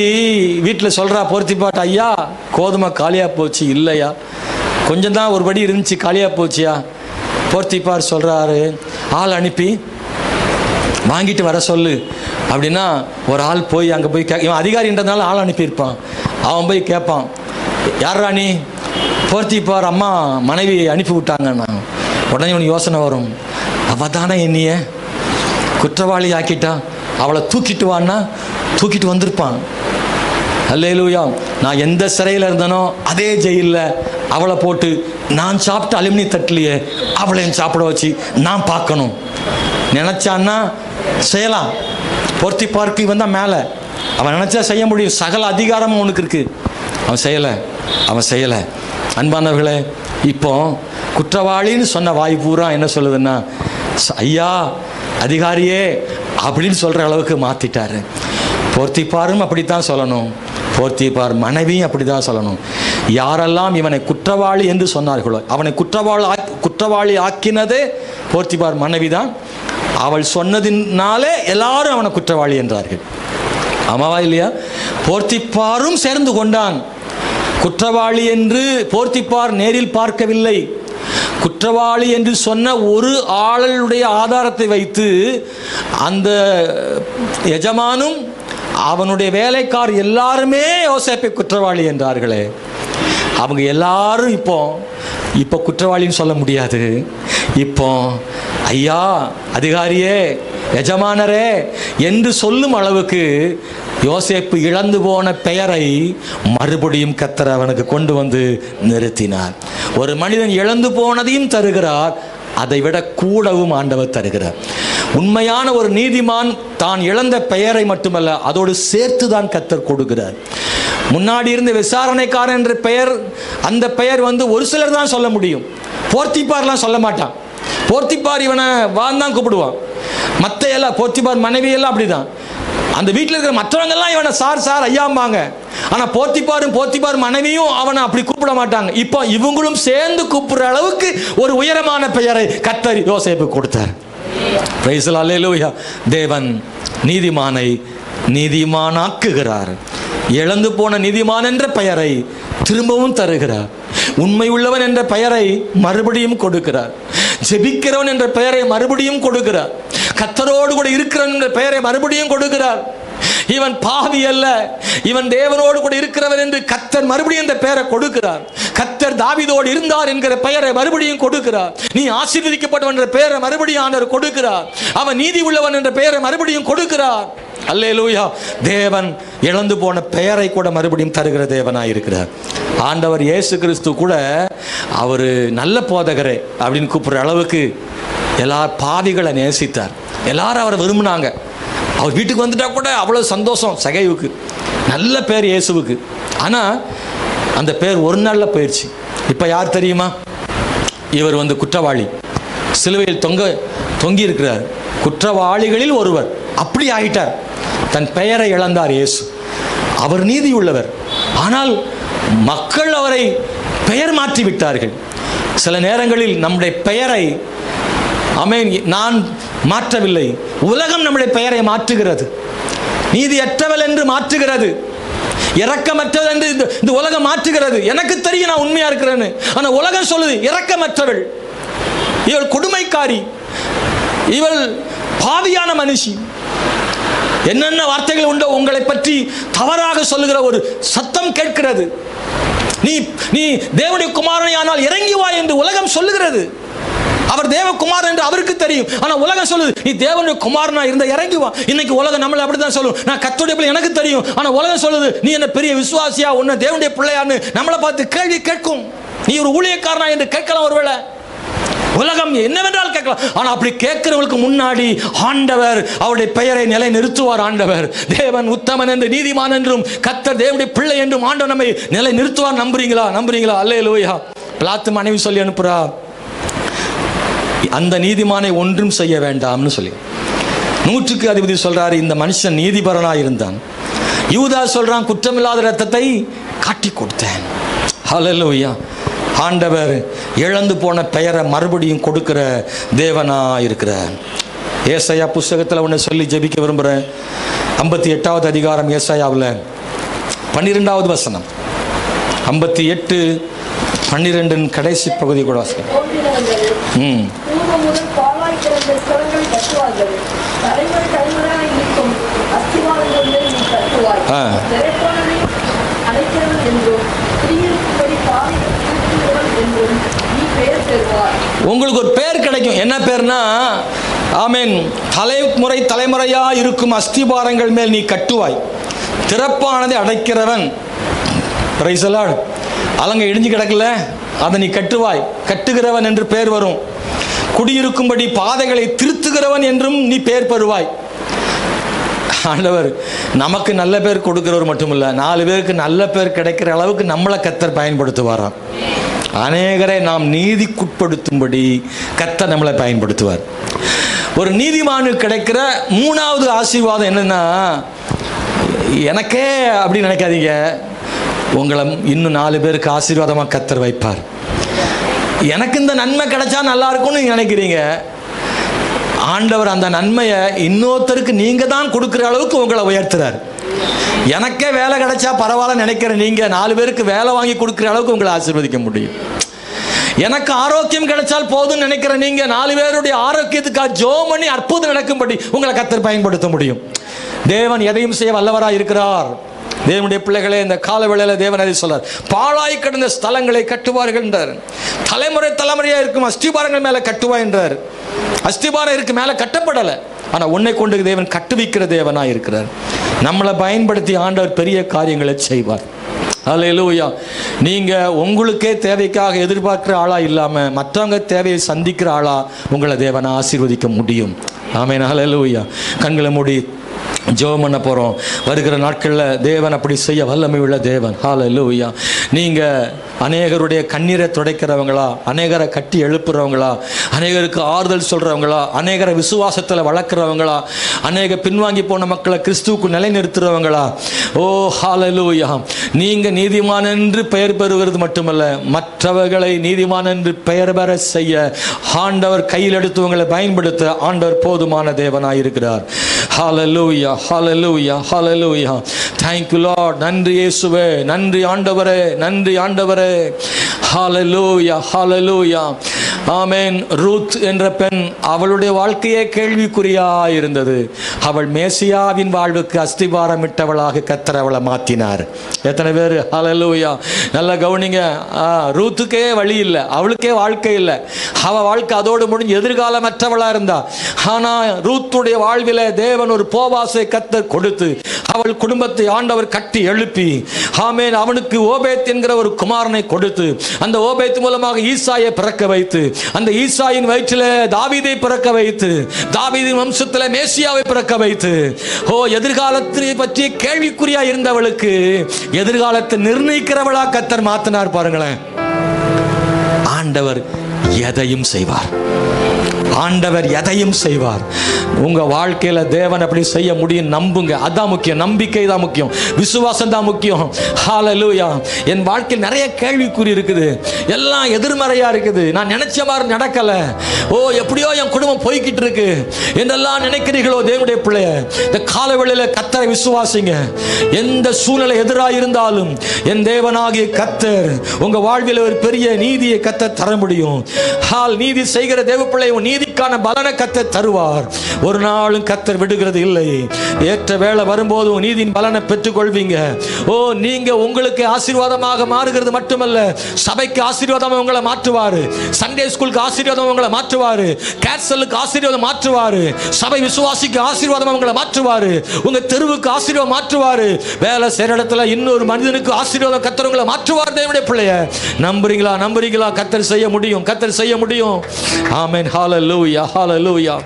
வீட்டில் சொல்றா போர்த்திபார், ஐயா கோதுமை காலியா போச்சு. இல்லையா, கொஞ்சம் தான் ஒரு படி இருந்துச்சு, காலியா போச்சியா? போர்த்திபார் சொல்றாரு, ஆள் அனுப்பி வாங்கிட்டு வர சொல்லு அப்படின்னா ஒரு ஆள் போய் அங்கே போய் இவன் அதிகாரின்றதுனால ஆள் அனுப்பியிருப்பான். அவன் போய் கேட்பான், யார் ராணி? போர்த்திபார் அம்மா மனைவி அனுப்பி விட்டாங்கண்ணா. உடனே இவனுக்கு யோசனை வரும், அவள் தானே என்னைய குற்றவாளி ஆக்கிட்டா, அவளை தூக்கிட்டு வான்னா தூக்கிட்டு வந்திருப்பான். அல்லேலூயா. நான் எந்த சிறையில் இருந்தனோ அதே ஜெயிலில் அவளை போட்டு நான் சாப்பிட்ட அலுமினி தட்டிலேயே அவளையும் சாப்பிட வச்சு நான் பார்க்கணும் நினைச்சான்னா செய்யலாம். போர்த்திபார்க்கு வந்தால் மேலே அவன் நினைச்சா செய்ய முடியும். சகல அதிகாரமும் அவனுக்கு இருக்கு. அவன் செய்யலை. அன்பானவர்களே, இப்போ குற்றவாளின்னு சொன்ன வாய் பூரா என்ன சொல்லுதுன்னா, ஐயா அதிகாரியே அப்படின்னு சொல்ற அளவுக்கு மாத்திட்டாரு. போர்த்திபாரும் அப்படித்தான் சொல்லணும், போர்த்திபார் மனைவியும் அப்படிதான் சொல்லணும். யாரெல்லாம் இவனை குற்றவாளி என்று சொன்னார்களோ, அவனை குற்றவாளி ஆக்கினதே போர்த்திபார் மனைவிதான். அவள் சொன்னதினாலே எல்லாரும் அவனை குற்றவாளி என்றார்கள். ஆமாவா இல்லையா? போர்த்திபாரும் சேர்ந்து கொண்டான். குற்றவாளி என்று போர்த்திபார் நேரில் பார்க்கவில்லை. குற்றவாளி என்று சொன்ன ஒரு ஆளுடைய ஆதாரத்தை வைத்து அந்த எஜமானும் அவனுடைய வேலைக்கார் எல்லாருமே யோசேப்பை குற்றவாளி என்றார்களே. அவங்க எல்லாரும் இப்போ குற்றவாளின்னு சொல்ல முடியாது. இப்போ ஐயா அதிகாரியே எஜமானரே என்று சொல்லும் அளவுக்கு யோசேப்பு இழந்து போன பெயரை மறுபடியும் கர்த்தர் அவனுக்கு கொண்டு வந்து நிறுத்தினார். ஒரு மனிதன் இழந்து போனதையும் தருகிறார், அதை விட கூடவும் ஆண்டவர் தருகிறார். உண்மையான ஒரு நீதிமான் தான் இழந்த பெயரை மட்டுமல்ல, அதோடு சேர்த்து தான் கர்த்தர் கொடுக்கிறார். முன்னாடி இருந்த விசாரணைக்காரன் என்ற பெயர், அந்த பெயர் ஒரு சிலர் தான் சொல்ல முடியும். போர்த்திப்பார்லாம் சொல்ல மாட்டான். போர்த்திப்பார் இவனை வான் தான் கூப்பிடுவான். மற்ற எல்லாம் போர்த்திப்பார் மனைவி எல்லாம் அப்படிதான். அந்த வீட்டில் இருக்கிற மற்றவங்கெல்லாம் இவனை சார் சார் ஐயாம்பாங்க. ஆனால் போர்த்திப்பார் மனைவியும் அவனை அப்படி கூப்பிட மாட்டாங்க. இப்போ இவங்களும் சேர்ந்து கூப்பிடுற அளவுக்கு ஒரு உயரமான பெயரை கர்த்தர் யோசேப்பு கொடுத்தார். பிரைஸ் தி லார்ட், அல்லேலூயா. தேவன் நீதிமானை நீதிமானாக்குகிறார். இழந்து போன நீதிமான் என்ற பெயரை திரும்பவும் தருகிறார். உண்மை உள்ளவன் என்ற பெயரை மறுபடியும் கொடுக்கிறார். ஜெபிக்கிறவன் என்ற பெயரை மறுபடியும் கொடுக்கிறார். கர்த்தரோடு கூட இருக்கிறவன் என்ற பெயரை மறுபடியும் கொடுக்கிறார். இவன் பாவி அல்ல, இவன் தேவனோடு கூட இருக்கிறவன் என்று கர்த்தர் மறுபடியும் இந்த பெயரை கொடுக்கிறார். கர்த்தர் தாவீதோடு இருந்தார் என்கிற பெயரை மறுபடியும் கொடுக்கிறார். நீ ஆசீர்வதிக்கப்பட்டவன் என்ற பெயரை மறுபடியும் ஆண்டவர் கொடுக்கிறார். அவன் நீதி உள்ளவன் என்ற பெயரை மறுபடியும் கொடுக்கிறார். அல்லேலூயா. தேவன் இழந்து போன பெயரை கூட மறுபடியும் தருகிற தேவனாய் இருக்கிறார். ஆண்டவர் இயேசு கிறிஸ்து கூட அவர் நல்ல போதகரே அப்படின்னு கூப்பிடுற அளவுக்கு எல்லா பாவிகளை நேசித்தார். எல்லாரும் அவரை விரும்பினாங்க. அவர் வீட்டுக்கு வந்துட்டா கூட அவ்வளோ சந்தோஷம் சகைவுக்கு. நல்ல பேர் இயேசுவுக்கு. ஆனால் அந்த பேர் ஒரு நாளில் போயிடுச்சு. இப்போ யார் தெரியுமா? இவர் குற்றவாளி, சிலுவையில் தொங்கி இருக்கிறார். குற்றவாளிகளில் ஒருவர். அப்படி ஆகிட்டார். தன் பெயரை இழந்தார் இயேசு. அவர் நீதி உள்ளவர். ஆனால் மக்கள் அவரை பெயர் மாற்றி விட்டார்கள். சில நேரங்களில் நம்முடைய பெயரை நான் மாற்றவில்லை, உலகம் நம்முடைய பெயரை மாற்றுகிறது. நீதியற்றவள் என்று மாற்றுகிறது, இரக்கமற்றவள் என்று இந்த உலகம் மாற்றுகிறது. எனக்கு தெரியும் நான் உண்மையா இருக்கிறேன்னு. ஆனால் உலகம் சொல்லுது இரக்கமற்றவள், இவள் கொடுமைக்காரி, இவள் பாவியான மனுஷி, என்னென்ன வார்த்தைகள் உண்டோ உங்களை பற்றி தவறாக சொல்லுகிற ஒரு சத்தம் கேட்கிறது. நீ தேவனுடைய குமாரனை ஆனால் இறங்கி வா என்று உலகம் சொல்லுகிறது. அவர் தேவகுமாரன் என்று அவருக்கு தெரியும். ஆனால் உலகம் சொல்லுது நீ தேவனுடைய குமாரனா இருந்த இறங்கி வா. இன்னைக்கு உலகம் நம்மளை அப்படிதான் சொல்லும். நான் கர்த்தருடைய பிள்ளை எனக்கு தெரியும். ஆனால் உலகம் சொல்லுது நீ என்ன பெரிய விசுவாசியா, உன்னை தேவனுடைய பிள்ளையான்னு நம்மளை பார்த்து கேள்வி கேட்கும். நீ ஒரு ஊழியக்காரனா என்று கேட்கலாம். ஒருவேளை உலகம் என்னவென்றால் கேட்கலாம். ஆனால் அப்படி கேட்கிறவங்களுக்கு முன்னாடி ஆண்டவர் அவருடைய பெயரை நிலை நிறுத்துவார். ஆண்டவர் தேவன் உத்தமன் என்று, நீதிமான் என்றும், கர்த்தர் தேவனுடைய பிள்ளை என்றும் ஆண்டவர் நம்மை நிலை நிறுத்துவார். நம்புறீங்களா? அல்லேலூயா. பிலாத்து மனைவி சொல்லி அனுப்புறா, அந்த நீதிமானை ஒன்றும் செய்ய வேண்டாம்னு சொல்லி. 100க்கு அதிபதி சொல்றாரு இந்த மனுஷன் நீதிபரனா இருந்தான். யூதா சொல்றான் குற்றமில்லாத இரத்தத்தை காட்டி கொடுத்தேன். ஹல்லேலூயா. ஆண்டவர் இழந்து போன பெயரை மறுபடியும் கொடுக்கிற தேவனா இருக்கிறார். ஏசாயா புஸ்தகத்தில் ஒன்று சொல்லி ஜெபிக்க விரும்புகிறேன். 58வது அதிகாரம் ஏசாயாவில் 12வது வசனம். 58:12 கடைசி பகுதி கூட வாசிக்கிறேன். உங்களுக்கு ஒரு பேர் கிடைக்கும். என்ன பேர்னா, ஆமென், தலைமுறையா இருக்கும் அஸ்திபாரங்கள் மேல் நீ கட்டுவாய், திறப்பானதை அடைக்கிறவன். Price the Lord. அலங்க இடிஞ்சு கிடக்கல, அதை நீ கட்டுவாய், கட்டுகிறவன் என்று பேர் வரும். குடியிருக்கும்படி பாதைகளை திருத்துகிறவன் என்றும் நீ பேர் பெறுவாய். ஆண்டவர் நமக்கு நல்ல பேர் கொடுக்கிறவர் மட்டுமில்ல, 4 பேருக்கு நல்ல பேர் கிடைக்கிற அளவுக்கு நம்மளை கர்த்தர் பயன்படுத்துவாராம். அநேகரை நாம் நீதிக்குட்படுத்தும்படி கர்த்தர் நம்மளை பயன்படுத்துவார். ஒரு நீதிமானுக்கு கிடைக்கிற 3வது ஆசீர்வாதம் என்னன்னா, எனக்கே அப்படி நினைக்காதீங்க, உங்களை இன்னும் 4 பேருக்கு ஆசீர்வாதமாக கர்த்தர் வைப்பார். எனக்கு இந்த நன்மை கிடைச்சா நல்லா இருக்கும்னு நினைக்கிறீங்க. ஆண்டவர் அந்த நன்மையை இன்னொருத்தருக்கு நீங்க தான் கொடுக்குற அளவுக்கு உங்களை உயர்த்துறார். எனக்கே வேலை கிடைச்சா பரவாயில்ல நினைக்கிற நீங்க 4 பேருக்கு வேலை வாங்கி கொடுக்குற அளவுக்கு உங்களை ஆசீர்வதிக்க முடியும். எனக்கு ஆரோக்கியம் கிடைச்சால் போதும் நினைக்கிற நீங்க 4 பேருடைய ஆரோக்கியத்துக்காக ஜெபம் பண்ணி அற்புதம் நடக்கும்படி உங்களை கர்த்தர் பயன்படுத்த முடியும். தேவன் எதையும் செய்ய வல்லவராக இருக்கிறார். தேவனுடைய பிள்ளைகளே, இந்த கால வேளையில தேவன் அதை சொல்றார். பாழாய் கிடந்த ஸ்தலங்களை கட்டுவார்கள் என்றார். தலைமுறையா இருக்கும் அஸ்திபாரங்கள் மேல கட்டுவாய் என்றார். அஸ்திபாரம் இருக்கு, மேல கட்டப்படலை. ஆனா உன்னை கொண்டு தேவன் கட்டுவிக்கிற தேவனா இருக்கிறார். நம்மளை பயன்படுத்தி ஆண்டவர் பெரிய காரியங்களை செய்வார். அல்லேலூயா. நீங்க உங்களுக்கே தேவைக்காக எதிர்பார்க்கிற ஆளா இல்லாம மற்றவங்க தேவையை சந்திக்கிற ஆளா உங்களை தேவனை ஆசீர்வதிக்க முடியும். ஆமென். அல்லேலூயா. கண்களை மூடி ஜெபம் பண்ண போகிறோம். வருகிற நாட்களில் தேவன் அப்படி செய்ய வல்லமை உள்ள தேவன். ஹல்லேலூயா. நீங்கள் அநேகருடைய கண்ணீரை துடைக்கிறவங்களா, அநேகரை கட்டி எழுப்புறவங்களா, அநேகருக்கு ஆறுதல் சொல்கிறவங்களா, அநேகரை விசுவாசத்தில் வளர்க்குறவங்களா, அநேக பின்வாங்கி போன மக்களை கிறிஸ்துவுக்கு நிலைநிறுத்துறவங்களா? ஓ ஹல்லேலூயா. நீங்கள் நீதிமான் என்று பெயர் பெறுகிறது மட்டுமல்ல, மற்றவர்களை நீதிமான் என்று பெயர் பெற செய்ய ஆண்டவர் கையில் எடுத்தவங்களை பயன்படுத்த ஆண்டவர் போதுமான தேவனாயிருக்கிறார். ஹல்லேலூயா, ஹல்லேலூயா, ஹல்லேலூயா. Thank you Lord. நன்றி இயேசுவே, நன்றி ஆண்டவரே, நன்றி ஆண்டவரே. ஹல்லேலூயா, ஹல்லேலூயா. ஆமென். ரூத் என்ற பெண், அவளுடைய வாழ்க்கையே கேள்விக்குறியாக இருந்தது. அவள் மேசியாவின் வாழ்வுக்கு அஸ்திபாரமிட்டவளாக கர்த்தர் அவளை மாற்றினார். எத்தனை பேர் ஹல்லேலூயா. நல்லா கவனிங்க. ரூத்துக்கே வழி இல்லை, அவளுக்கே வாழ்க்கை இல்லை. அவள் வாழ்க்கை அதோடு முடிஞ்சு எதிர்காலமற்றவளாக இருந்தா. ஆனால் ரூத்துடைய வாழ்வில் தேவன் ஒரு போவாசை கர்த்தர் கொடுத்து அவள் குடும்பத்தை ஆண்டவர் கட்டி எழுப்பி, ஆமென், அவனுக்கு ஓபேத் என்கிற ஒரு குமாரனை கொடுத்து, அந்த ஓபேத் மூலமாக ஈசாயை பிறக்க வைத்து, அந்த ஈசாயின் வயிற்றில் தாவீதை பிறக்க வைத்து, தாவீதின் வம்சத்தில் மேசியாவை பிறக்க வைத்து, ஓ எதிர்காலத்தை பற்றி கேள்விக்குறியா இருந்தவளுக்கு எதிர்காலத்தை நிர்ணயிக்கிறவளா கர்த்தர் மாத்தினார். பாருங்களேன், ஆண்டவர் எதையும் செய்வார். ஆண்டவர் எதையும் செய்வார். உங்க வாழ்க்கையில தேவன் அப்படி செய்ய முடியும். நம்புங்க. அதான் முக்கியம். நம்பிக்கை தான் முக்கியம். விசுவாசம் தான் முக்கியம். ஹல்லேலூயா. என் வாழ்க்கையில் நிறைய கேள்விக்குறி இருக்குது. எல்லாம் எதிர்மறையா இருக்குது. நான் நினைச்ச மாதிரி நடக்கல. ஓ எப்படியோ என் குடும்பம் போய்கிட்டு இருக்கு என்றெல்லாம் நினைக்கிறீர்களோ தேவனுடைய பிள்ளைய, இந்த காலவெளியில கர்த்தரை விசுவாசிங்க. எந்த சூழ்நிலை எதிராக இருந்தாலும் என் தேவனாகிய கர்த்தர் உங்க வாழ்வில் ஒரு பெரிய நீதியை கர்த்தர் தர முடியும். நீதி செய்கிற தேவ பிள்ளை நீதிக்கான பலனை கர்த்தர் தருவார். ஒரு நாளும் கர்த்தர் விடுகிறது இல்லை. ஏற்ற வேளை வரும்போது நீதியின் பலனை பெற்றுக் கொள்வீங்க. ஓ நீங்க உங்களுக்கு ஆசீர்வாதமாக மாறுகிறது மட்டுமல்ல, சபைக்கு ஆசீர்வாதம் உங்களை மாற்றுவாரு, சண்டே ஸ்கூலுக்கு ஆசீர்வாதம் உங்களை மாற்றுவாரு, கேட்சலுக்கு ஆசீர்வாதம் மாற்றுவாரு, சபை விசுவாசிக்கு ஆசீர்வாதம் உங்களை மாற்றுவாரு, உங்க தெருவுக்கு ஆசீர்வாதம் மாற்றுவாரு, வேலை செய்யற இடத்துல இன்னொரு மனிதனுக்கு ஆசீர்வாதம் கர்த்தர் உங்களை மாற்றுவார். தேவனுடைய பிள்ளைய நம்புறீங்களா? நம்புறீங்களா? கர்த்தர் செய்ய முடியும். கர்த்தர் செய்ய முடியும். ஆமென். ஹல்லேலூயா, ஹல்லேலூயா.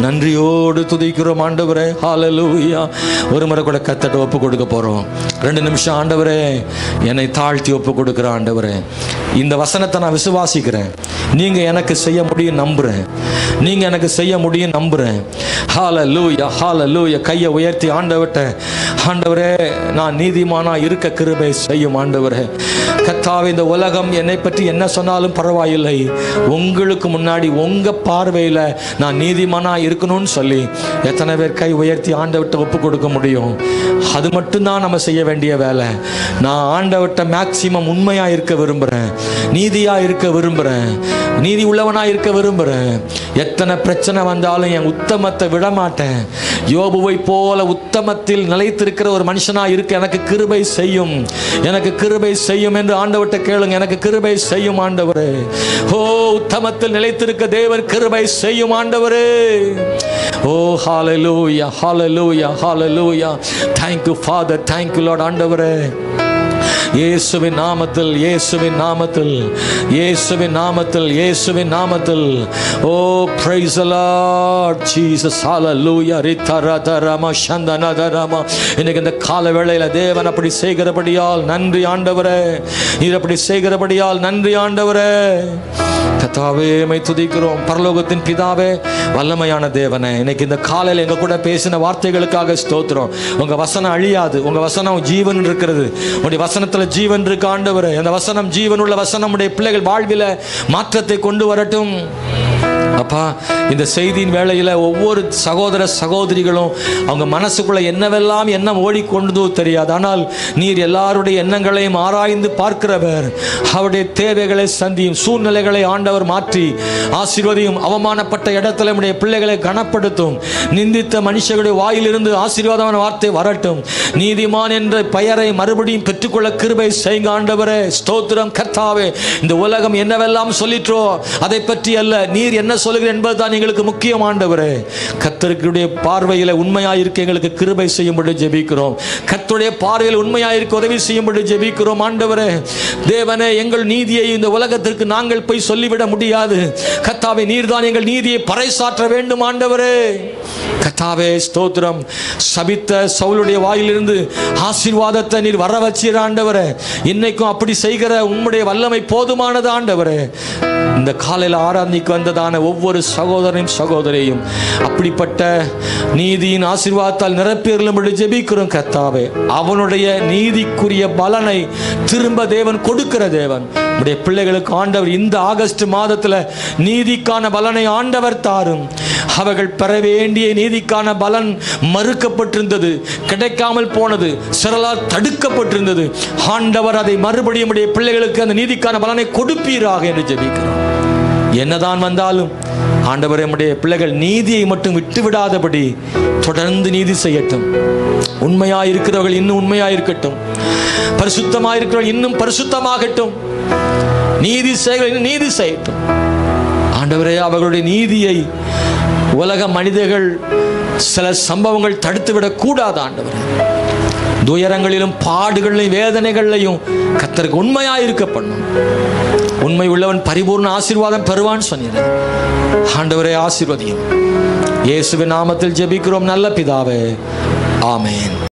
நன்றியோடு துதிக்கிறோம் ஆண்டவரே. ஹல்லேலூயா. ஒரு முறை கூட கர்த்தர்ட்ட ஒப்பு கொடுக்க போறோம். 2 நிமிஷம். ஆண்டவரே, என்னை தாழ்த்தி ஒப்பு கொடுக்கிற ஆண்டவரே, இந்த வசனத்தை நான் விசுவாசிக்கிறேன். நீங்க எனக்கு செய்ய முடியும் நம்புறேன். நீங்க எனக்கு செய்ய முடியும் நம்புறேன். ஹல்லேலூயா, ஹல்லேலூயா. கையை உயர்த்தி ஆண்டவர்ட்ட, ஆண்டவரே நான் நீதிமானா இருக்க கிருபை செய்யும் ஆண்டவரே. கர்த்தாவே, இந்த உலகம் என்னை பற்றி என்ன சொன்னாலும் பரவாயில்லை, உங்களுக்கு முன்னாடி உங்க பார்வையில் நான் நீதிமானா இருக்கணும்னு சொல்லி எத்தனை பேர் கை உயர்த்தி ஆண்டவர்ட்ட ஒப்பு கொடுக்க முடியும்? அது மட்டும்தான் நம்ம செய்ய வேண்டிய வேலை. நான் ஆண்டவர்ட்ட மேக்சிமம் உண்மையா இருக்க விரும்புறேன், நீதியா இருக்க விரும்புறேன், நீதி உள்ளவனா இருக்க விரும்புறேன். எத்தனை பிரச்சனை வந்தாலும் என் உத்தமத்தை விட மாட்டேன். யோபுவை போல உத்தமத்தில் நிலைத்திருக்கிற ஒரு மனுஷனா இருக்க எனக்கு கிருபை செய்யும், எனக்கு கிருபை செய்யும் என்று ஆண்டவர்ட்ட கேளுங்க. எனக்கு கிருபை செய்யும் ஆண்டவரே. ஓ உத்தமத்தில் நிலைத்திருக்க தேவன் கிருபை செய்யும் ஆண்டவரே. ஓ ஹல்லேலூயா, ஹல்லேலூயா, ஹல்லேலூயா. Thank you Father, thank you Lord. ஆண்டவரே, இயேசுவின் நாமத்தில், இயேசுவின் நாமத்தில், இயேசுவின் நாமத்தில், இயேசுவின் நாமத்தில். ஓ praise the Lord Jesus, hallelujah. ரிதரதரம சந்தனதரம. இன்னைக்கு இந்த கால வேளையில தேவன் அப்படி செய்கிறபடியால் நன்றி ஆண்டவரே. நீர் அப்படி செய்கிறபடியால் நன்றி ஆண்டவரே. கர்த்தாவே, மை துதிக்கிறோம். பரலோகத்தின் பிதாவே, வல்லமையான தேவனே, இன்னைக்கு இந்த காலையில் எங்க கூட பேசின வார்த்தைகளுக்காக ஸ்தோத்திரம். உங்க வசனம் அழியாது, உங்க வசனம் ஜீவன் இருக்கிறது. உங்களுடைய வசனத்துல ஜீவன் இருக்கு ஆண்டவரே. அந்த வசனம் ஜீவன் உள்ள வசனம் உடைய பிள்ளைகள் வாழ்வில மாற்றத்தை கொண்டு வரட்டும். அப்பா, இந்த செய்தியின் வேளையில் ஒவ்வொரு சகோதர சகோதரிகளும் அவங்க மனசுக்குள்ள என்னவெல்லாம் எண்ணம் ஓடிக்கொண்டதோ தெரியாது. ஆனால் நீர் எல்லாருடைய எண்ணங்களையும் ஆராய்ந்து பார்க்கிறவர். அவருடைய தேவைகளை சந்தியும், சூழ்நிலைகளை ஆண்டவர் மாற்றி ஆசீர்வதியும். அவமானப்பட்ட இடத்துல நம்முடைய பிள்ளைகளை கனப்படுத்தும். நிந்தித்த மனுஷர்களுடைய வாயிலிருந்து ஆசீர்வாதமான வார்த்தை வரட்டும். நீதிமான் என்ற பெயரை மறுபடியும் பெற்றுக்கொள்ள கிருபை செய்யுங்க ஆண்டவரே. ஸ்தோத்திரம் கர்த்தாவே. இந்த உலகம் என்னவெல்லாம் சொல்லிற்றோ அதை பற்றி அல்ல, நீர் என்ன சொல்லுகிறேன் என்பதுதான் எங்களுக்கு முக்கியம் ஆண்டவரே. கர்த்தருடைய பார்வையில் உண்மையாயிருக்க எங்களுக்கு கிருபை செய்யும்படி ஜெபிக்கிறோம். கர்த்தருடைய பார்வையில் உண்மையாயிருக்க உதவி செய்யும்படி ஜெபிக்கிறோம் ஆண்டவரே. தேவனே, எங்கள் நீதியை இந்த உலகத்திற்கு நாங்கள் போய் சொல்லிவிட முடியாது. கர்த்தாவே, நீர்தான் எங்கள் நீதியை பறைசாற்ற வேண்டும் ஆண்டவரே. கர்த்தாவே ஸ்தோத்திரம். சபித்த சவுலுடைய வாயிலிருந்து ஆசீர்வாதத்தை நீர் வர வச்சீர் ஆண்டவரே. இன்னைக்கும் அப்படி செய்கிற உம்முடைய வல்லமை போதுமானது ஆண்டவரே. இந்த காலையில் ஆராதனைக்கு வந்ததான ஒவ்வொரு சகோதரனையும் சகோதரியும் அப்படிப்பட்ட நீதியின் ஆசீர்வாதத்தால் நிரப்பியர்களும் ஜெபிக்கிறோம் கர்த்தாவே. அவனுடைய நீதிக்குரிய பலனை திரும்ப தேவன் கொடுக்கிற தேவன். உடைய பிள்ளைகளுக்கு ஆண்டவர் இந்த ஆகஸ்ட் மாதத்தில் நீதிக்கான பலனை ஆண்டவர் தாரும். அவர்கள் பெற வேண்டிய நீதிக்கான பலன் மறுக்கப்பட்டிருந்தது, கிடைக்காமல் போனது, சிலரால் தடுக்கப்பட்டிருந்தது. ஆண்டவர் அதை மறுபடியும் உடைய பிள்ளைகளுக்கு அந்த நீதிக்கான பலனை கொடுப்பீராக என்று ஜெபிக்கிறோம். என்னதான் வந்தாலும் ஆண்டவர் நம்முடைய பிள்ளைகள் நீதியை மட்டும் விட்டு விடாதபடி தொடர்ந்து நீதி செய்யட்டும். உண்மையாயிருக்கிறவர்கள் இன்னும் உண்மையாயிருக்கட்டும், பரிசுத்தமாயிருக்கிறவர்கள் இன்னும் பரிசுத்தமாகட்டும், நீதி செய்யட்டும். ஆண்டவரே, அவர்களுடைய நீதியை உலக மனிதர்கள் சில சம்பவங்கள் தடுத்துவிடக் கூடாது ஆண்டவரே. துயரங்களிலும் பாடுகளிலும் வேதனைகளிலையும் கர்த்தருக்கு உண்மையாயிருக்க பண்ணும். உண்மை உள்ளவன் பரிபூர்ண ஆசீர்வாதம் பெறுவான் சொன்னீர் ஆண்டவரே. ஆசீர்வதியும். இயேசுவின் நாமத்தில் ஜெபிக்கிறோம் நல்ல பிதாவே, ஆமென்.